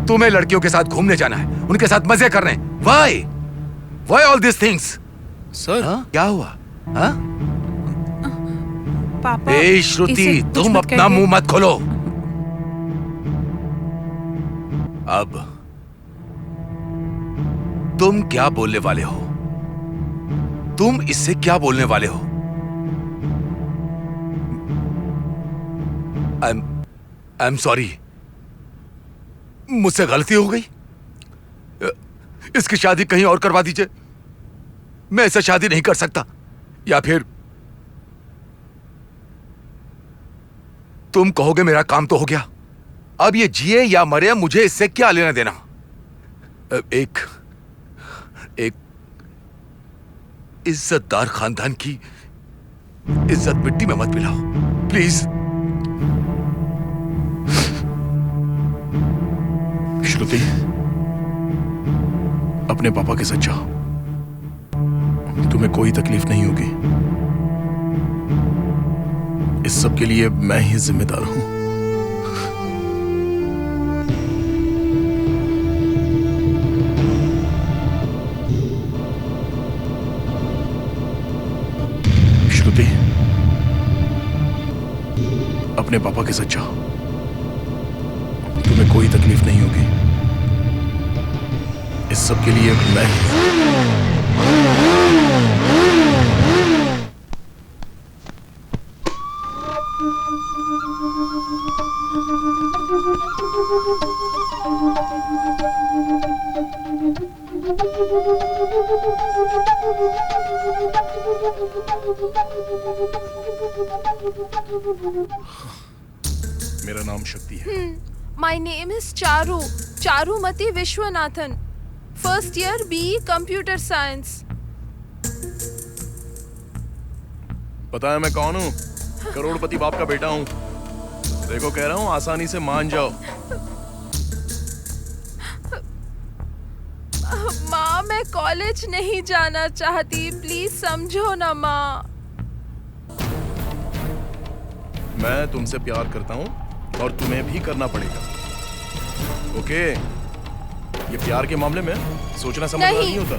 तुम्हें लड़कियों के साथ घूमने जाना है, उनके साथ मजे करने। Why all these things? Sir क्या हुआ? हाँ? पापा, ए श्रुति, तुम अपना मुंह मत खोलो। अब तुम क्या बोलने वाले हो? तुम इससे क्या बोलने वाले हो? आई एम सॉरी, मुझसे गलती हो गई। इसकी शादी कहीं और करवा दीजिए। मैं ऐसे शादी नहीं कर सकता। या फिर तुम कहोगे मेरा काम तो हो गया, अब ये जिए या मरे मुझे इससे क्या लेना देना। एक इज्जतदार खानदान की इज्जत मिट्टी में मत मिलाओ प्लीज। श्रुति, अपने पापा के साथ जाओ, तुम्हें कोई तकलीफ नहीं होगी। इस सब के लिए मैं ही जिम्मेदार हूं। श्रुति, अपने पापा के साथ जाओ, तुम्हें कोई तकलीफ नहीं होगी। इस सब के लिए मैं मेरा नाम शक्ति है। My name is Charu, Charumathi Vishwanathan, first year BE computer science. पता है मैं कौन हूँ? करोड़पति बाप का बेटा हूँ। देखो कह रहा हूँ, आसानी से मान जाओ। माँ मैं कॉलेज नहीं जाना चाहती, प्लीज समझो ना माँ। मैं तुमसे प्यार करता हूँ और तुम्हें भी करना पड़ेगा। ओके? ये प्यार के मामले में सोचना समझना नहीं होता।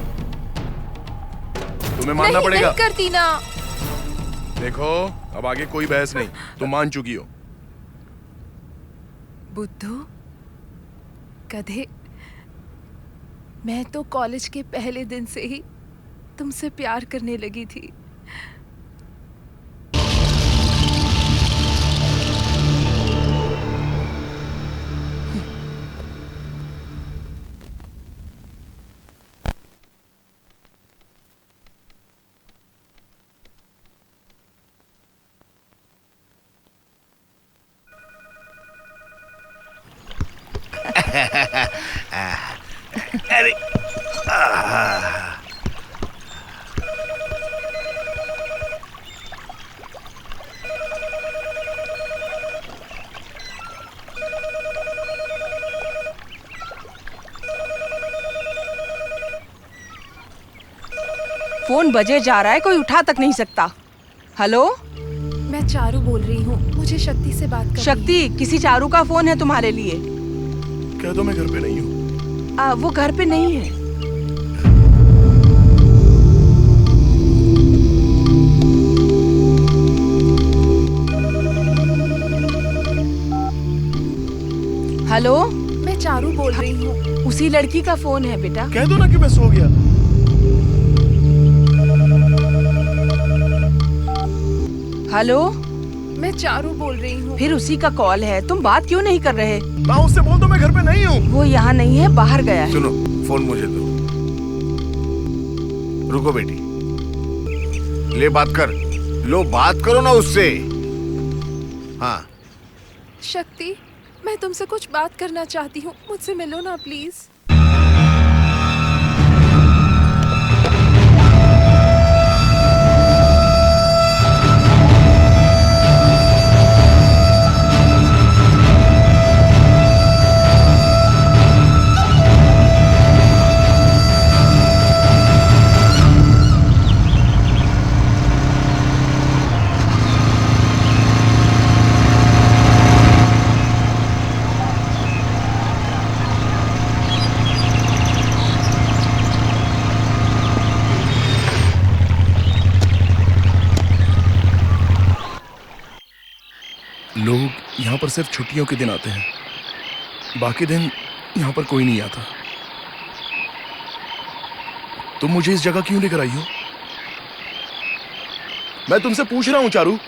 तुम्हें मानना पड़ेगा। नहीं करती ना। देखो अब आगे कोई बहस नहीं, तुम मान चुकी हो। बुद्धू गधे, मैं तो कॉलेज के पहले दिन से ही तुमसे प्यार करने लगी थी। अरे फोन बजे जा रहा है, कोई उठा तक नहीं सकता। हेलो, मैं चारू बोल रही हूँ, मुझे शक्ति से बात करनी शक्ति, किसी चारू का फोन है तुम्हारे लिए। कह दो मैं घर पे नहीं हूँ। वो घर पे नहीं है। हेलो, मैं चारू बोल रही हूँ। उसी लड़की का फोन है बेटा। कह दो ना कि मैं सो गया। हेलो, मैं चारू बोल रही हूँ। फिर उसी का कॉल है, तुम बात क्यों नहीं कर रहे? मैं उससे बोल दो मैं घर पे नहीं हूँ। वो यहाँ नहीं है, बाहर गया है। सुनो, फोन मुझे दो। रुको बेटी, ले बात कर। लो बात करो ना उससे। हाँ शक्ति, मैं तुमसे कुछ बात करना चाहती हूँ, मुझसे मिलो ना प्लीज। लोग यहाँ पर सिर्फ छुट्टियों के दिन आते हैं, बाकी दिन यहाँ पर कोई नहीं आता। तुम मुझे इस जगह क्यों लेकर आई हो? मैं तुमसे पूछ रहा हूँ चारू,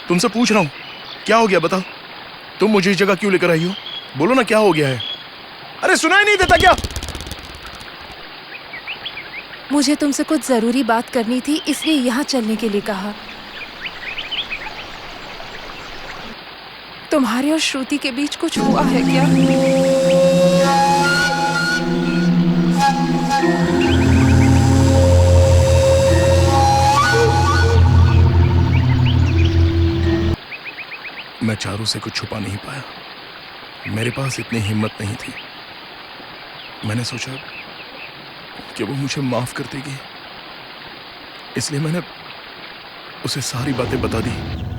तुमसे पूछ रहा हूँ, क्या हो गया बताओ? तुम मुझे इस जगह क्यों लेकर आई हो? बोलो ना क्या हो गया है? अरे सुनाई नहीं देता क्या? मुझे तुमसे कुछ जरूरी बात करनी थी, इसलिए यहाँ चलने के लिए कहा। तुम्हारे और श्रुति के बीच कुछ हुआ है क्या? मैं चारू से कुछ छुपा नहीं पाया, मेरे पास इतनी हिम्मत नहीं थी। मैंने सोचा कि वो मुझे माफ कर देगी, इसलिए मैंने उसे सारी बातें बता दी।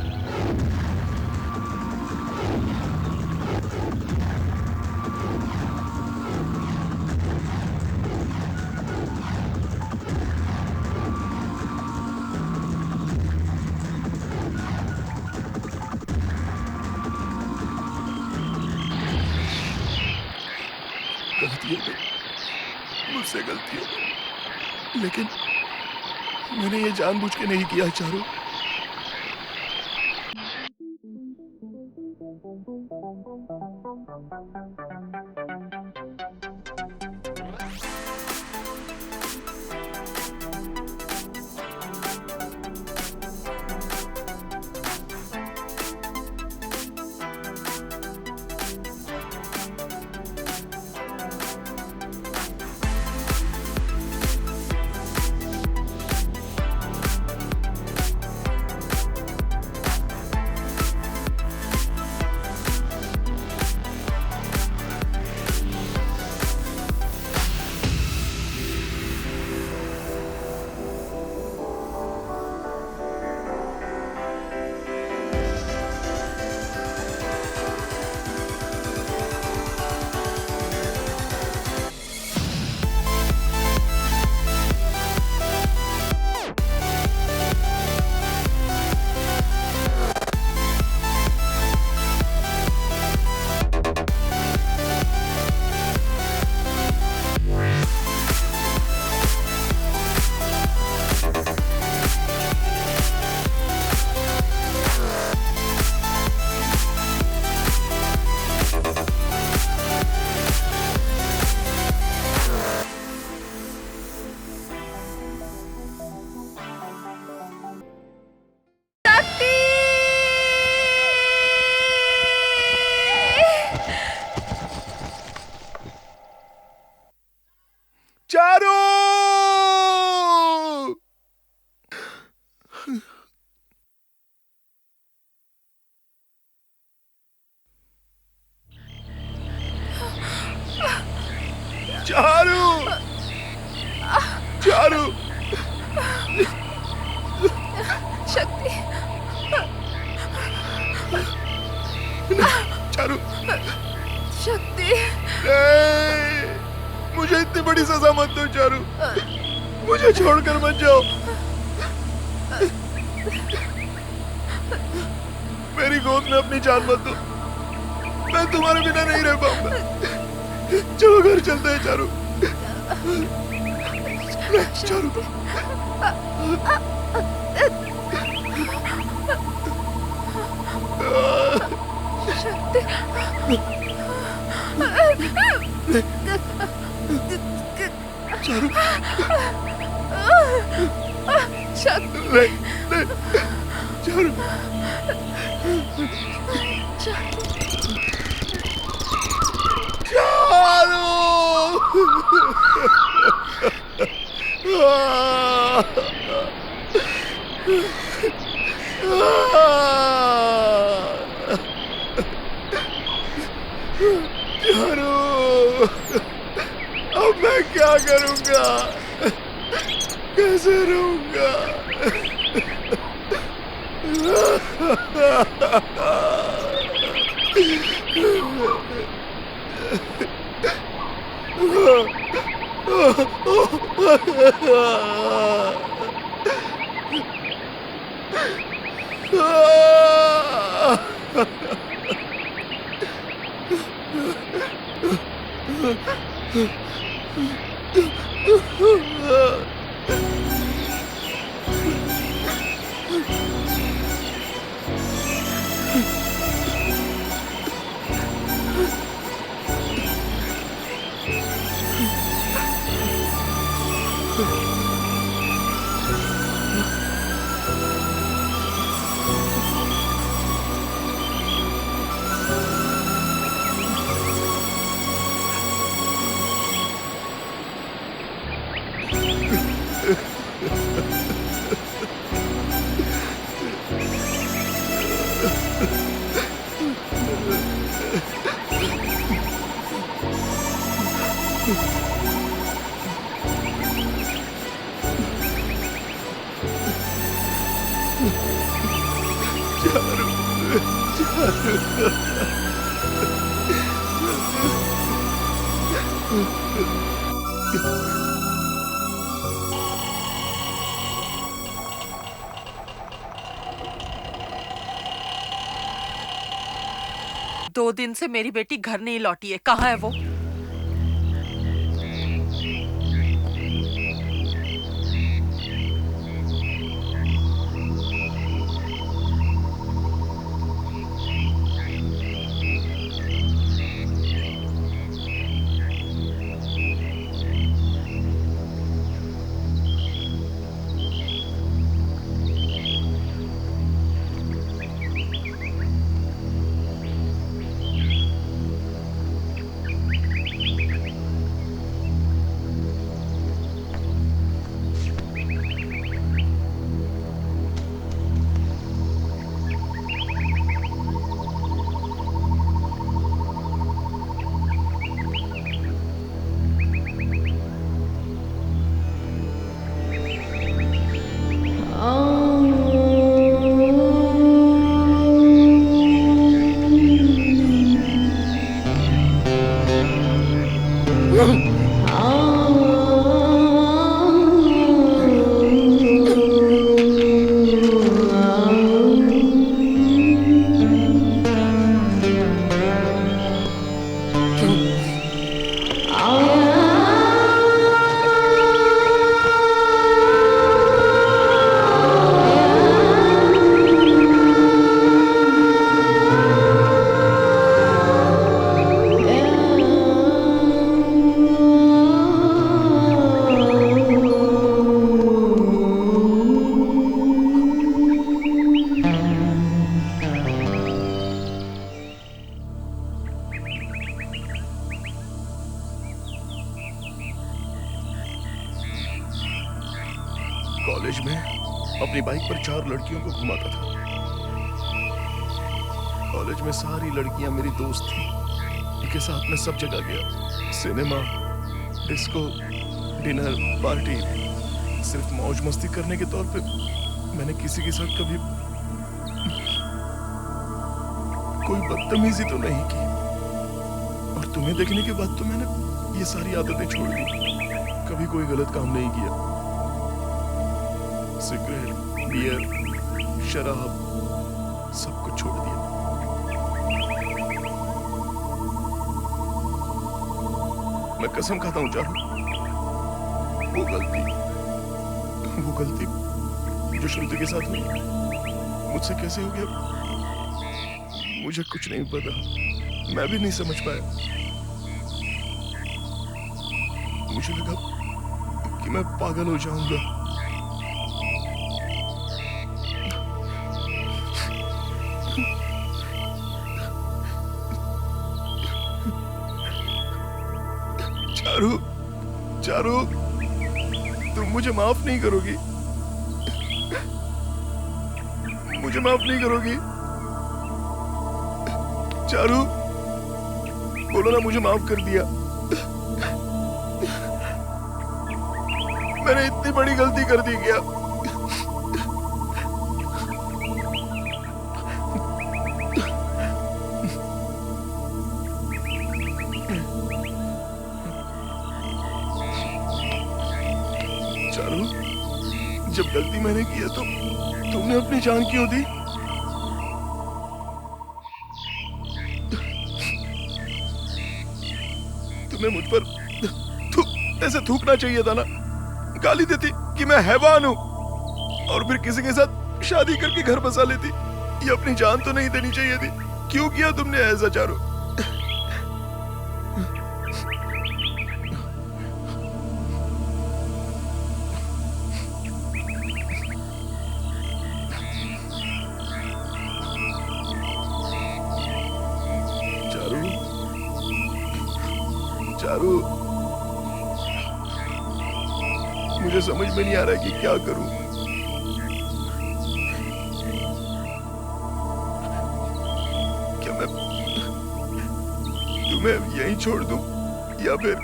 गलती हो गई, मुझसे गलती हो गई, लेकिन मैंने ये जानबूझ के नहीं किया चारू। चारू, चारू, शक्ति, चारू, शक्ति, नहीं, मुझे इतनी बड़ी सजा मत दो चारू, मुझे छोड़कर मत जाओ। मेरी गोद में अपनी जान मत दो, मैं तुम्हारे बिना नहीं रह पाऊंगा। चलो घर चलते हैं चारू। चारू, चारू, नहीं, नहीं, चारू, चारू, अब मैं क्या करूंगा, कैसे रहूंगा? दो दिन से मेरी बेटी घर नहीं लौटी है, कहाँ है वो? कॉलेज में अपनी बाइक पर 4 लड़कियों को घुमाता था। कॉलेज में सारी लड़कियां मेरी दोस्त थी। इनके साथ मैं सब जगह गया, सिनेमा, डिस्को, डिनर, पार्टी, सिर्फ मौज मस्ती करने के तौर पे मैंने किसी के साथ कभी कोई बदतमीजी तो नहीं की। और तुम्हें देखने के बाद तो मैंने ये सारी आदतें छोड़ दी, कभी कोई गलत काम नहीं किया। सिगरेट, बियर, शराब सब कुछ छोड़ दिया। मैं कसम खाता हूँ चारू, वो गलती जो श्रुति के साथ हुई मुझसे कैसे हो गया मुझे कुछ नहीं पता, मैं भी नहीं समझ पाया। मुझे लगा कि मैं पागल हो जाऊंगा। चारू, चारू, तुम मुझे माफ नहीं करोगी? मुझे माफ नहीं करोगी? चारू, बोलो ना मुझे माफ कर दिया। मैंने इतनी बड़ी गलती कर दी क्या? चारू, जब गलती मैंने की है तो तुमने अपनी जान क्यों दी? तुम्हें मुझ पर ऐसे थूकना चाहिए था ना, गाली देती कि मैं हैवान हूं और फिर किसी के साथ शादी करके घर बसा लेती। ये अपनी जान तो नहीं देनी चाहिए थी। क्यों किया तुमने ऐसा चारू? चारू, मुझे समझ में नहीं आ रहा है कि क्या करूं। क्या मैं तुम्हें यहीं छोड़ दूं या फिर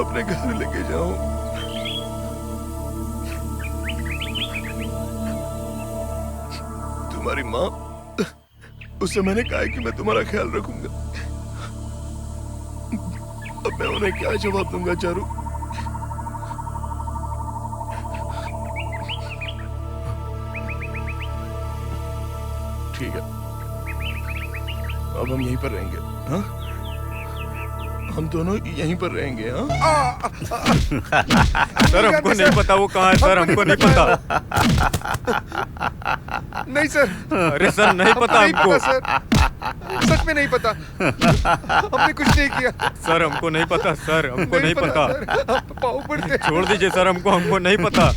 अपने घर लेके जाऊं? तुम्हारी माँ, उससे मैंने कहा है कि मैं तुम्हारा ख्याल रखूंगा। अब मैं उन्हें क्या जवाब दूंगा चारू? ठीक है, अब हम यहीं पर रहेंगे। हाँ, हम दोनों यहीं पर रहेंगे। हाँ, सर हमको नहीं पता वो कहाँ है। सर हमको नहीं पता। नहीं सर। अरे सर नहीं पता हमको। सच में नहीं पता। हमने कुछ नहीं किया। सर हमको नहीं पता। सर हमको नहीं पता। पाँव पड़ते। छोड़ दीजिए सर, हमको नहीं पता।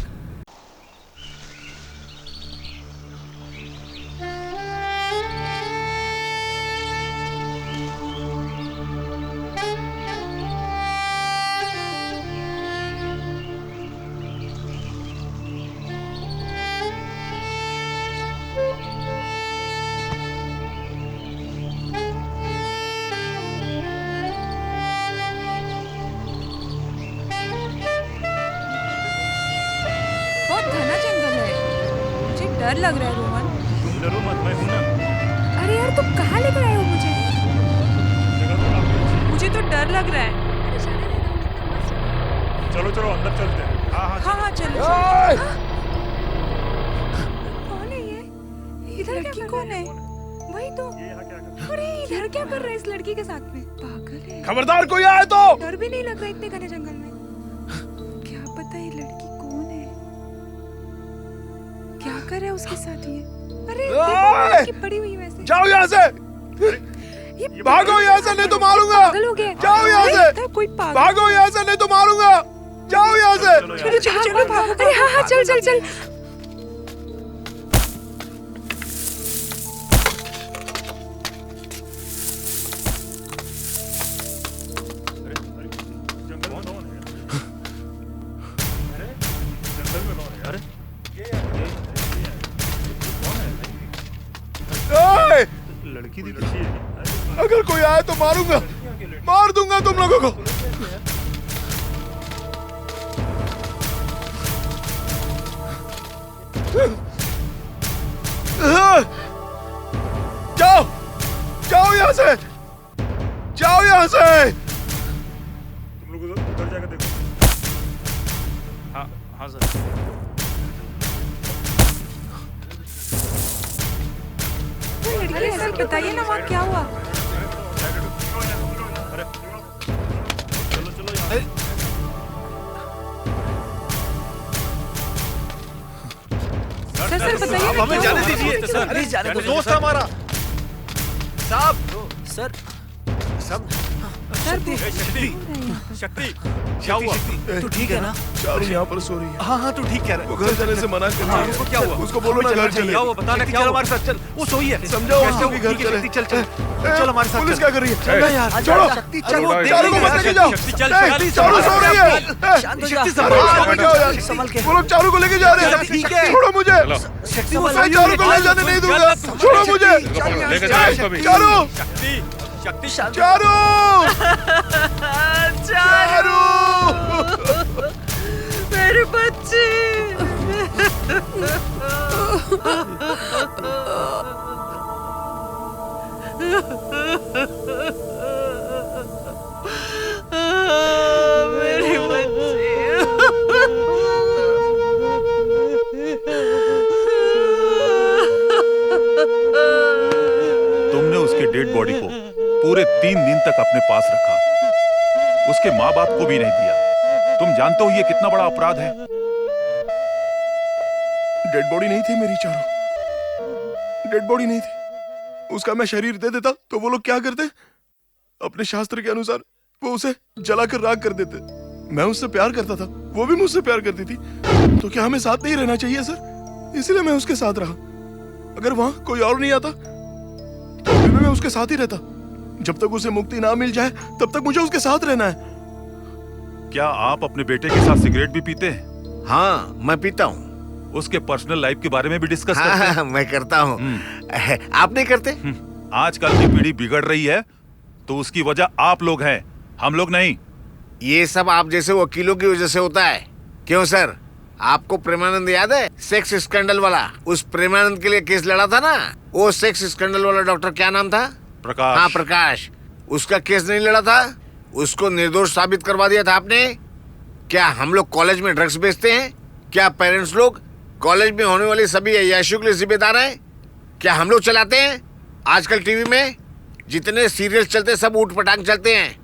डर लग रहा है रोहन। तुम डरो मत, मैं हूं ना। अरे यार तुम कहाँ लेकर आए हो मुझे? मुझे तो डर लग रहा है। चलो चलो अंदर चलते हैं। हाँ चलो। कौन है ये? ये लड़की कौन है? वही तो। अरे इधर क्या कर रहा है इस लड़की के साथ में? पागल है। खबरदार कोई आए तो। डर भी नहीं लग रहा इतने घने जंगल में। क्या पता ये लड़की कौन है? क्या कर रहा है उसके साथ ये? अरे देखो लड़की पड़ी हुई वैसे। जाओ यहाँ से। भागो यहाँ से, नहीं तो मारूंगा। पागल हो गया। जाओ यहाँ से। कोई पागल। भागो यहाँ से, नहीं तो मारूंगा। जाओ यहाँ से। चलो चलो चलो भागो। अरे हाँ चल चल चल। लड़की दिखती है। अगर कोई आए तो मारूंगा, मार दूंगा तुम लोगों को। जाओ जाओ यहाँ से, जाओ यहाँ से। तुम लोग उधर जाकर देखो। हाँ हाँ सर। लड़की सर बताइए ना वहाँ क्या हुआ? सर बताइए ना, हमें क्या जाने हुआ? दीजिए सर, प्लीज जाने दो दोस्त है हमारा। साहब सर सब शक्ति शक्ति क्या हुआ? तू ठीक है ना? चारू यहाँ पर सो रही है। हाँ हाँ तू ठीक कह रहा वो घर जाने से मना कर रही है। उसको क्या हुआ? उसको बोलो ना घर चले। क्या हुआ बता ना, क्या हुआ? हमारे साथ चल, वो सोई है। समझाओ उसको कि घर ठीक है, चले। शक्ति चल चल चल हमारे साथ। पुलिस क्या कर रही है? चल ना यार, छोड़ो। शक्ति चल, वो चारू को मत लेके जाओ। शक्ति चल, चारू सो रही है। शक्ति संभाल, संभल के। वो लोग चारू को लेके जा रहे हैं। ठीक है। छोड़ो मुझे। शक्ति मैं चारू को ले जाने नहीं दूंगा। छोड़ो मुझे। चारू, शक्ति चारू, चारू, मेरे बच्चे। मेरे तुमने उसके डेड बॉडी को पूरे 3 दिन तक अपने पास रखा, उसके माँ बाप को भी नहीं दिया। तुम जानते हो ये कितना बड़ा अपराध है? डेड बॉडी नहीं थी मेरी चारू, डेड बॉडी नहीं थी। उसका मैं शरीर दे देता तो वो लोग क्या करते? अपने शास्त्र के अनुसार वो उसे जलाकर राख कर देते। मैं उससे प्यार करता था, वो भी मुझसे प्यार करती थी। तो क्या हमें साथ नहीं रहना चाहिए सर? इसलिए मैं उसके साथ रहा। अगर वहां कोई और नहीं आता तो अभी भी मैं उसके साथ ही रहता। जब तक उसे मुक्ति ना मिल जाए तब तक मुझे उसके साथ रहना है। क्या आप अपने बेटे के साथ सिगरेट भी पीते हैं? हाँ मैं पीता हूँ। उसके पर्सनल लाइफ के बारे में भी डिस्कस हाँ, करते हैं? हाँ, मैं करता हूँ। आप नहीं करते? आजकल की पीढ़ी बिगड़ रही है तो उसकी वजह आप लोग हैं, हम लोग नहीं। ये सब आप जैसे वकीलों की वजह से होता है। क्यों सर, आपको प्रेमानंद याद है? सेक्स स्कैंडल वाला। उस प्रेमानंद के लिए केस लड़ा था ना, वो सेक्स स्कैंडल वाला डॉक्टर क्या नाम था? प्रकाश। हाँ प्रकाश। उसका केस नहीं लड़ा था, उसको निर्दोष साबित करवा दिया था आपने। क्या हम लोग कॉलेज में ड्रग्स बेचते हैं? क्या पेरेंट्स लोग कॉलेज में होने वाली सभी अय्याशियों के लिए जिम्मेदार हैं? क्या हम लोग चलाते हैं? आजकल टीवी में जितने सीरियल चलते सब ऊट पटांग चलते हैं,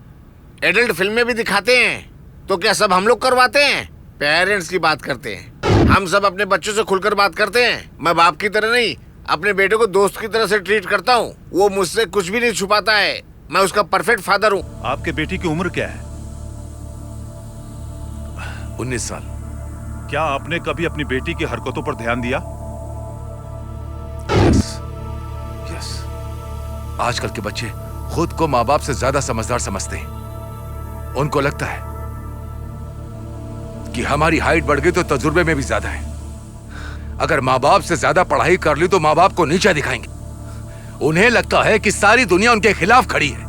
एडल्ट फिल्में भी दिखाते हैं। तो क्या सब हम लोग करवाते हैं? पेरेंट्स की बात करते हैं। हम सब अपने बच्चों से खुलकर बात करते हैं। मैं बाप की तरह नहीं, अपने बेटे को दोस्त की तरह से ट्रीट करता हूँ। वो मुझसे कुछ भी नहीं छुपाता है। मैं उसका परफेक्ट फादर हूँ। आपके बेटी की उम्र क्या है? 19 साल। क्या आपने कभी अपनी बेटी की हरकतों पर ध्यान दिया? यस। आजकल के बच्चे खुद को माँ बाप से ज्यादा समझदार समझते हैं। उनको लगता है कि हमारी हाइट बढ़ गई तो तजुर्बे में भी ज्यादा है। अगर माँ बाप से ज्यादा पढ़ाई कर ली तो माँ बाप को नीचा दिखाएंगे। उन्हें लगता है कि सारी दुनिया उनके खिलाफ खड़ी है।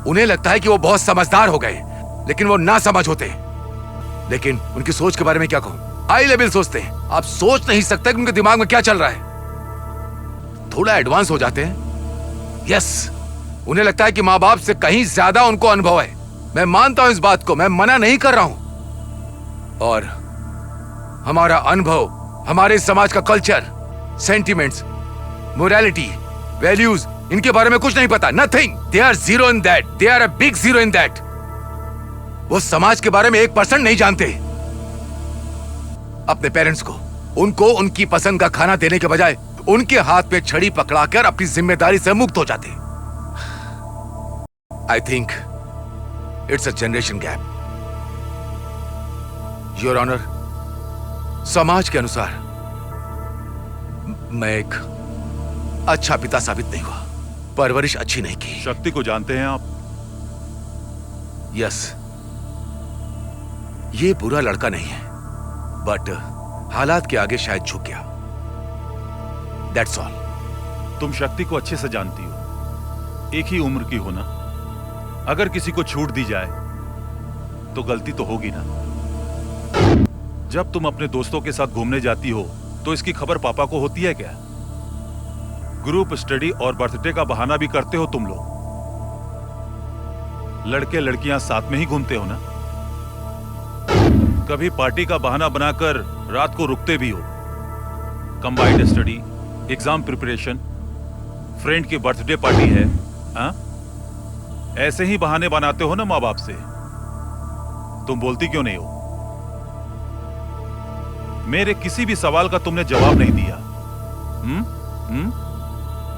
उन्हें लगता है कि वो बहुत समझदार हो गए, लेकिन वो ना समझ होते हैं। लेकिन उनकी सोच के बारे में क्या कहूं? हाई लेवल सोचते हैं। आप सोच नहीं सकते कि उनके दिमाग में क्या चल रहा है। थोड़ा एडवांस हो जाते हैं। यस, उन्हें लगता है कि माँ बाप से कहीं ज्यादा उनको अनुभव है। मैं मानता हूं इस बात को, मैं मना नहीं कर रहा हूं। और हमारा अनुभव, हमारे समाज का कल्चर, सेंटिमेंट्स, मोरालिटी, वैल्यूज, इनके बारे में कुछ नहीं पता। Nothing. They are zero in that. They are a big zero in that. वो समाज के बारे में 1% नहीं जानते। अपने पेरेंट्स को, उनको उनकी पसंद का खाना देने के बजाय उनके हाथ में छड़ी पकड़ाकर अपनी जिम्मेदारी से मुक्त हो जाते। I think it's a generation gap. Your honour, समाज के अनुसार मैं एक अच्छा पिता साबित नहीं हुआ। परवरिश अच्छी नहीं की। शक्ति को जानते हैं आप? यस। ये बुरा लड़का नहीं है, बट हालात के आगे शायद झुक गया। That's all. तुम शक्ति को अच्छे से जानती हो, एक ही उम्र की हो ना। अगर किसी को छूट दी जाए तो गलती तो होगी ना। जब तुम अपने दोस्तों के साथ घूमने जाती हो तो इसकी खबर पापा को होती है क्या? ग्रुप स्टडी और बर्थडे का बहाना भी करते हो तुम लोग। लड़के लड़कियां साथ में ही घूमते हो ना? कभी पार्टी का बहाना बनाकर रात को रुकते भी हो। Combined study, exam preparation, friend की बर्थडे पार्टी है, हाँ? ऐसे ही बहाने बनाते हो ना माँ बाप से। तुम बोलती क्यों नहीं हो? मेरे किसी भी सवाल का तुमने जवाब नहीं दिया।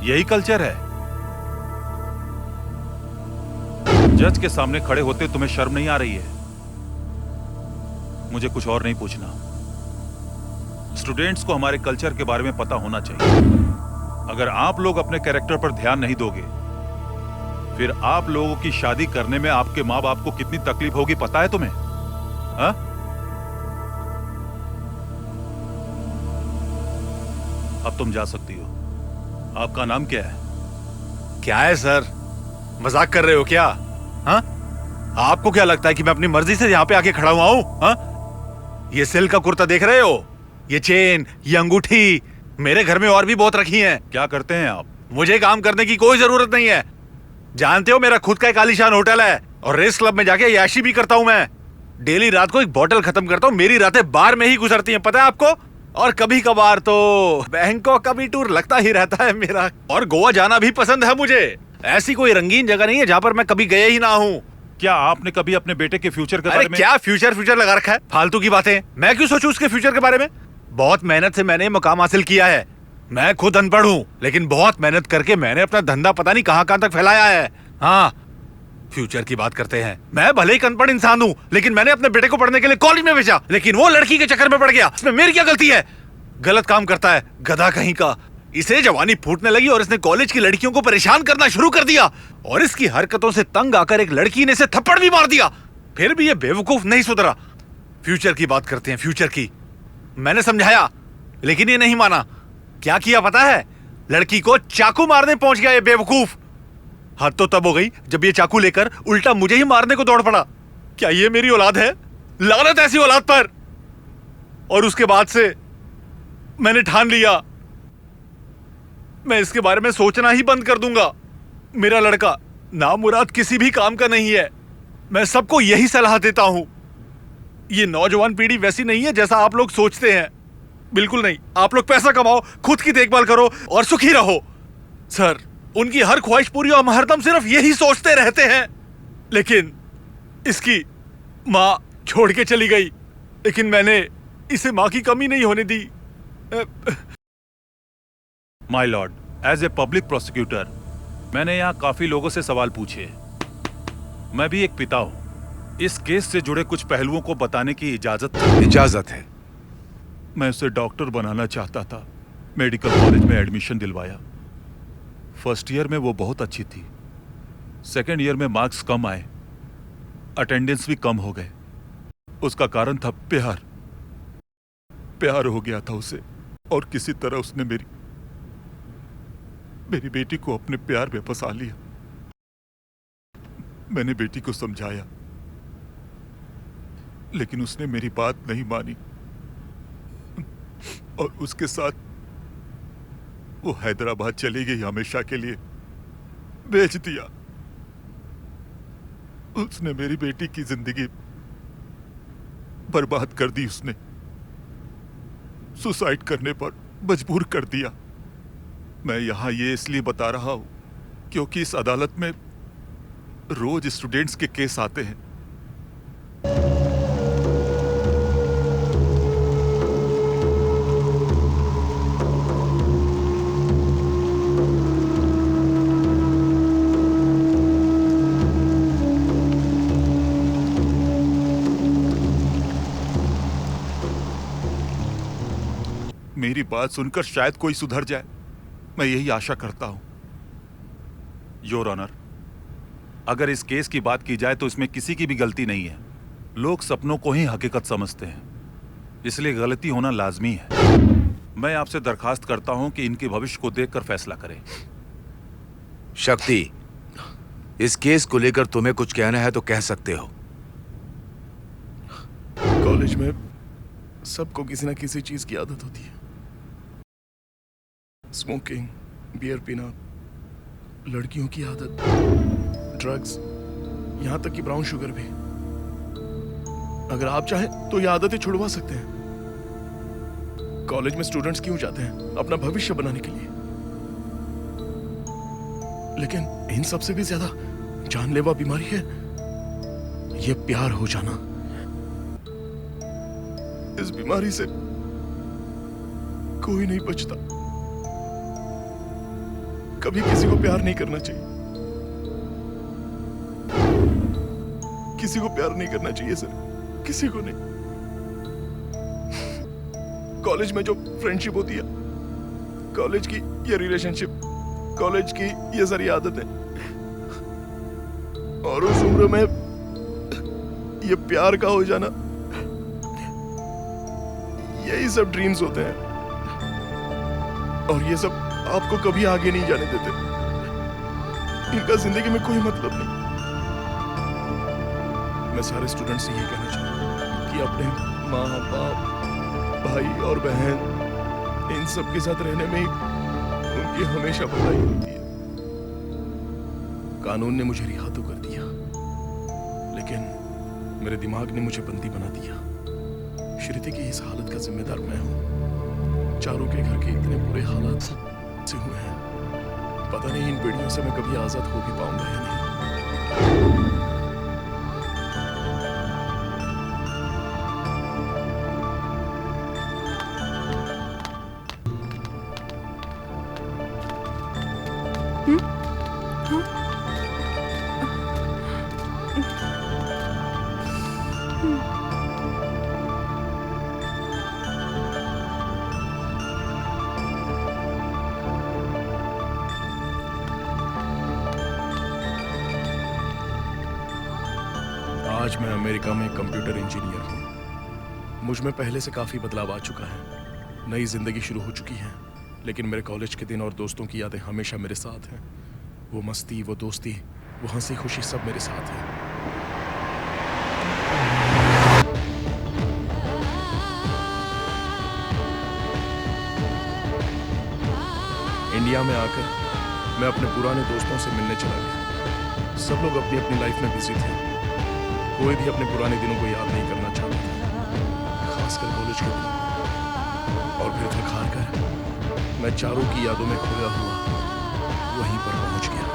यही कल्चर है। जज के सामने खड़े होते तुम्हें शर्म नहीं आ रही है? मुझे कुछ और नहीं पूछना। स्टूडेंट्स को हमारे कल्चर के बारे में पता होना चाहिए। अगर आप लोग अपने कैरेक्टर पर ध्यान नहीं दोगे, फिर आप लोगों की शादी करने में आपके माँ बाप को कितनी तकलीफ होगी पता है तुम्हें? हाँ? अब तुम जा सकती हो। आपका नाम क्या है? क्या है सर, मजाक कर रहे हो क्या? हाँ? आपको क्या लगता है कि मैं अपनी मर्जी से यहाँ पे आके खड़ा हुआ हूँ? हाँ? ये सिल्क का कुर्ता देख रहे हो? ये चेन, ये अंगूठी मेरे घर में और भी बहुत रखी हैं। क्या करते हैं आप? मुझे काम करने की कोई जरूरत नहीं है। जानते हो मेरा खुद का एक आलीशान होटल है और रेस क्लब में जाके याशी भी करता हूँ मैं। डेली रात को एक बोतल खत्म करता हूँ। मेरी रातें बार में ही गुजरती हैं, पता है आपको? और कभी कभार तो बैंकॉक का भी टूर लगता ही रहता है मेरा। और गोवा जाना भी पसंद है मुझे। ऐसी कोई रंगीन जगह नहीं है जहाँ पर मैं कभी गया ही ना हूँ। क्या आपने कभी अपने बेटे के फ्यूचर के बारे में? क्या फ्यूचर लगा रखा है? फालतू की बातें। मैं क्यों सोचूं उसके फ्यूचर के बारे में? बहुत मेहनत से मैंने मुकाम हासिल किया है। मैं खुद अनपढ़ हूँ, लेकिन बहुत मेहनत करके मैंने अपना धंधा पता नहीं कहाँ तक फैलाया है। हाँ, फ्यूचर की बात करते हैं। मैं भले ही अनपढ़ इंसान हूँ, लेकिन मैंने अपने बेटे को पढ़ने के लिए कॉलेज में भेजा, लेकिन वो लड़की के चक्कर में पड़ गया। इसमें मेरी क्या गलती है? गलत काम करता है, गधा कहीं का। इसे जवानी फूटने लगी और इसने कॉलेज की लड़कियों को परेशान करना शुरू कर दिया। और इसकी हरकतों से तंग आकर एक लड़की ने इसे थप्पड़ भी मार दिया। फिर भी ये बेवकूफ नहीं सुधरा। फ्यूचर की बात करते हैं, फ्यूचर की। मैंने समझाया, लेकिन ये नहीं माना। क्या किया पता है? लड़की को चाकू मारने पहुंच गया ये बेवकूफ। हद तो तब हो गई जब ये चाकू लेकर उल्टा मुझे ही मारने को दौड़ पड़ा। क्या ये मेरी औलाद है? लानत ऐसी औलाद पर। और उसके बाद से मैंने ठान लिया, मैं इसके बारे में सोचना ही बंद कर दूंगा। मेरा लड़का नामुराद किसी भी काम का नहीं है। मैं सबको यही सलाह देता हूं। ये नौजवान पीढ़ी वैसी नहीं है जैसा आप लोग सोचते हैं। बिल्कुल नहीं। आप लोग पैसा कमाओ, खुद की देखभाल करो और सुखी रहो। सर, उनकी हर ख्वाहिश पूरी और हम हरदम सिर्फ यही सोचते रहते हैं। लेकिन इसकी माँ छोड़ के चली गई, लेकिन मैंने इसे माँ की कमी नहीं होने दी। My lord, as a public prosecutor मैंने यहाँ काफी लोगों से सवाल पूछे। मैं भी एक पिता हूँ। इस केस से जुड़े कुछ पहलुओं को बताने की इजाजत है। मैं उसे डॉक्टर बनाना चाहता था। मेडिकल कॉलेज में एडमिशन दिलवाया। फर्स्ट ईयर में वो बहुत अच्छी थी। सेकेंड ईयर में मार्क्स कम आए, अटेंडेंस भी कम हो गए। उसका कारण था प्यार। प्यार हो गया था उसे और किसी तरह उसने मेरी बेटी को अपने प्यार में फंसा लिया। मैंने बेटी को समझाया, लेकिन उसने मेरी बात नहीं मानी और उसके साथ वो हैदराबाद चली गई। हमेशा के लिए बेच दिया। उसने मेरी बेटी की जिंदगी बर्बाद कर दी। उसने सुसाइड करने पर मजबूर कर दिया। मैं यहां ये इसलिए बता रहा हूं क्योंकि इस अदालत में रोज स्टूडेंट्स के केस आते हैं। मेरी बात सुनकर शायद कोई सुधर जाए, मैं यही आशा करता हूं। योर ऑनर, अगर इस केस की बात की जाए तो इसमें किसी की भी गलती नहीं है। लोग सपनों को ही हकीकत समझते हैं, इसलिए गलती होना लाजमी है। मैं आपसे दरखास्त करता हूं कि इनके भविष्य को देखकर फैसला करें। शक्ति, इस केस को लेकर तुम्हें कुछ कहना है तो कह सकते हो। कॉलेज में सबको किसी ना किसी चीज की आदत होती है। स्मोकिंग, बियर पीना, लड़कियों की आदत, ड्रग्स, यहाँ तक कि ब्राउन शुगर भी। अगर आप चाहें तो ये आदतें छुड़वा सकते हैं। कॉलेज में स्टूडेंट्स क्यों जाते हैं? अपना भविष्य बनाने के लिए। लेकिन इन सब से भी ज्यादा जानलेवा बीमारी है ये प्यार हो जाना। इस बीमारी से कोई नहीं बचता। कभी किसी को प्यार नहीं करना चाहिए। किसी को प्यार नहीं करना चाहिए सर, किसी को नहीं। कॉलेज में जो फ्रेंडशिप होती है, कॉलेज की ये रिलेशनशिप, कॉलेज की ये सारी आदतें, और उस उम्र में ये प्यार का हो जाना, यही सब ड्रीम्स होते हैं। और ये सब आपको कभी आगे नहीं जाने देते। इनका जिंदगी में कोई मतलब नहीं। मैं सारे स्टूडेंट्स से ये कहना चाहूंगा कि अपने माँ बाप, भाई और बहन, इन सब के साथ रहने में उनकी हमेशा भलाई होती है। कानून ने मुझे रिहा तो कर दिया, लेकिन मेरे दिमाग ने मुझे बंदी बना दिया। श्रुति की इस हालत का जिम्मेदार मैं हूं। चारों के घर के इतने बुरे हालात से हुए हैं, पता नहीं इन पीढ़ियों से मैं कभी आजाद हो भी पाऊंगा या नहीं। आज मैं अमेरिका में कंप्यूटर इंजीनियर हूँ। मुझ में पहले से काफी बदलाव आ चुका है। नई जिंदगी शुरू हो चुकी है। लेकिन मेरे कॉलेज के दिन और दोस्तों की यादें हमेशा मेरे साथ हैं। वो मस्ती, वो दोस्ती, वो हंसी खुशी सब मेरे साथ है। इंडिया में आकर मैं अपने पुराने दोस्तों से मिलने चला गया। सब लोग अपनी अपनी लाइफ में बिजी थे। कोई भी अपने पुराने दिनों को याद नहीं करना चाहता था, खासकर कॉलेज के दिन। और फिर थक हार कर मैं चारों की यादों में खोया हुआ वहीं पर पहुंच गया।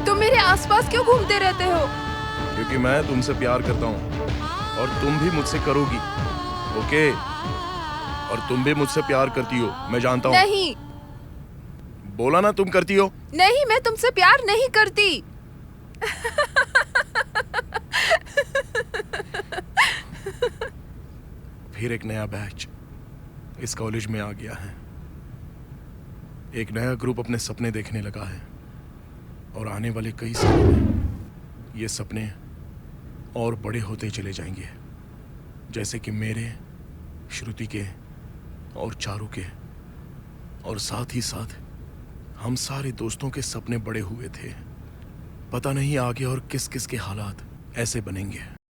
तुम मेरे आसपास क्यों घूमते रहते हो? क्योंकि मैं तुमसे प्यार करता हूँ और तुम भी मुझसे करोगी। ओके? और तुम भी मुझसे प्यार करती हो, मैं जानता हूँ। नहीं। बोला ना तुम करती हो। नहीं, मैं तुमसे प्यार नहीं करती। फिर एक नया बैच इस कॉलेज में आ गया है। एक नया ग्रुप अपने सपने देखने लगा है और आने वाले कई सालों में ये सपने और बड़े होते चले जाएंगे, जैसे कि मेरे, श्रुति के और चारू के, और साथ ही साथ हम सारे दोस्तों के सपने बड़े हुए थे। पता नहीं आगे और किस किस के हालात ऐसे बनेंगे।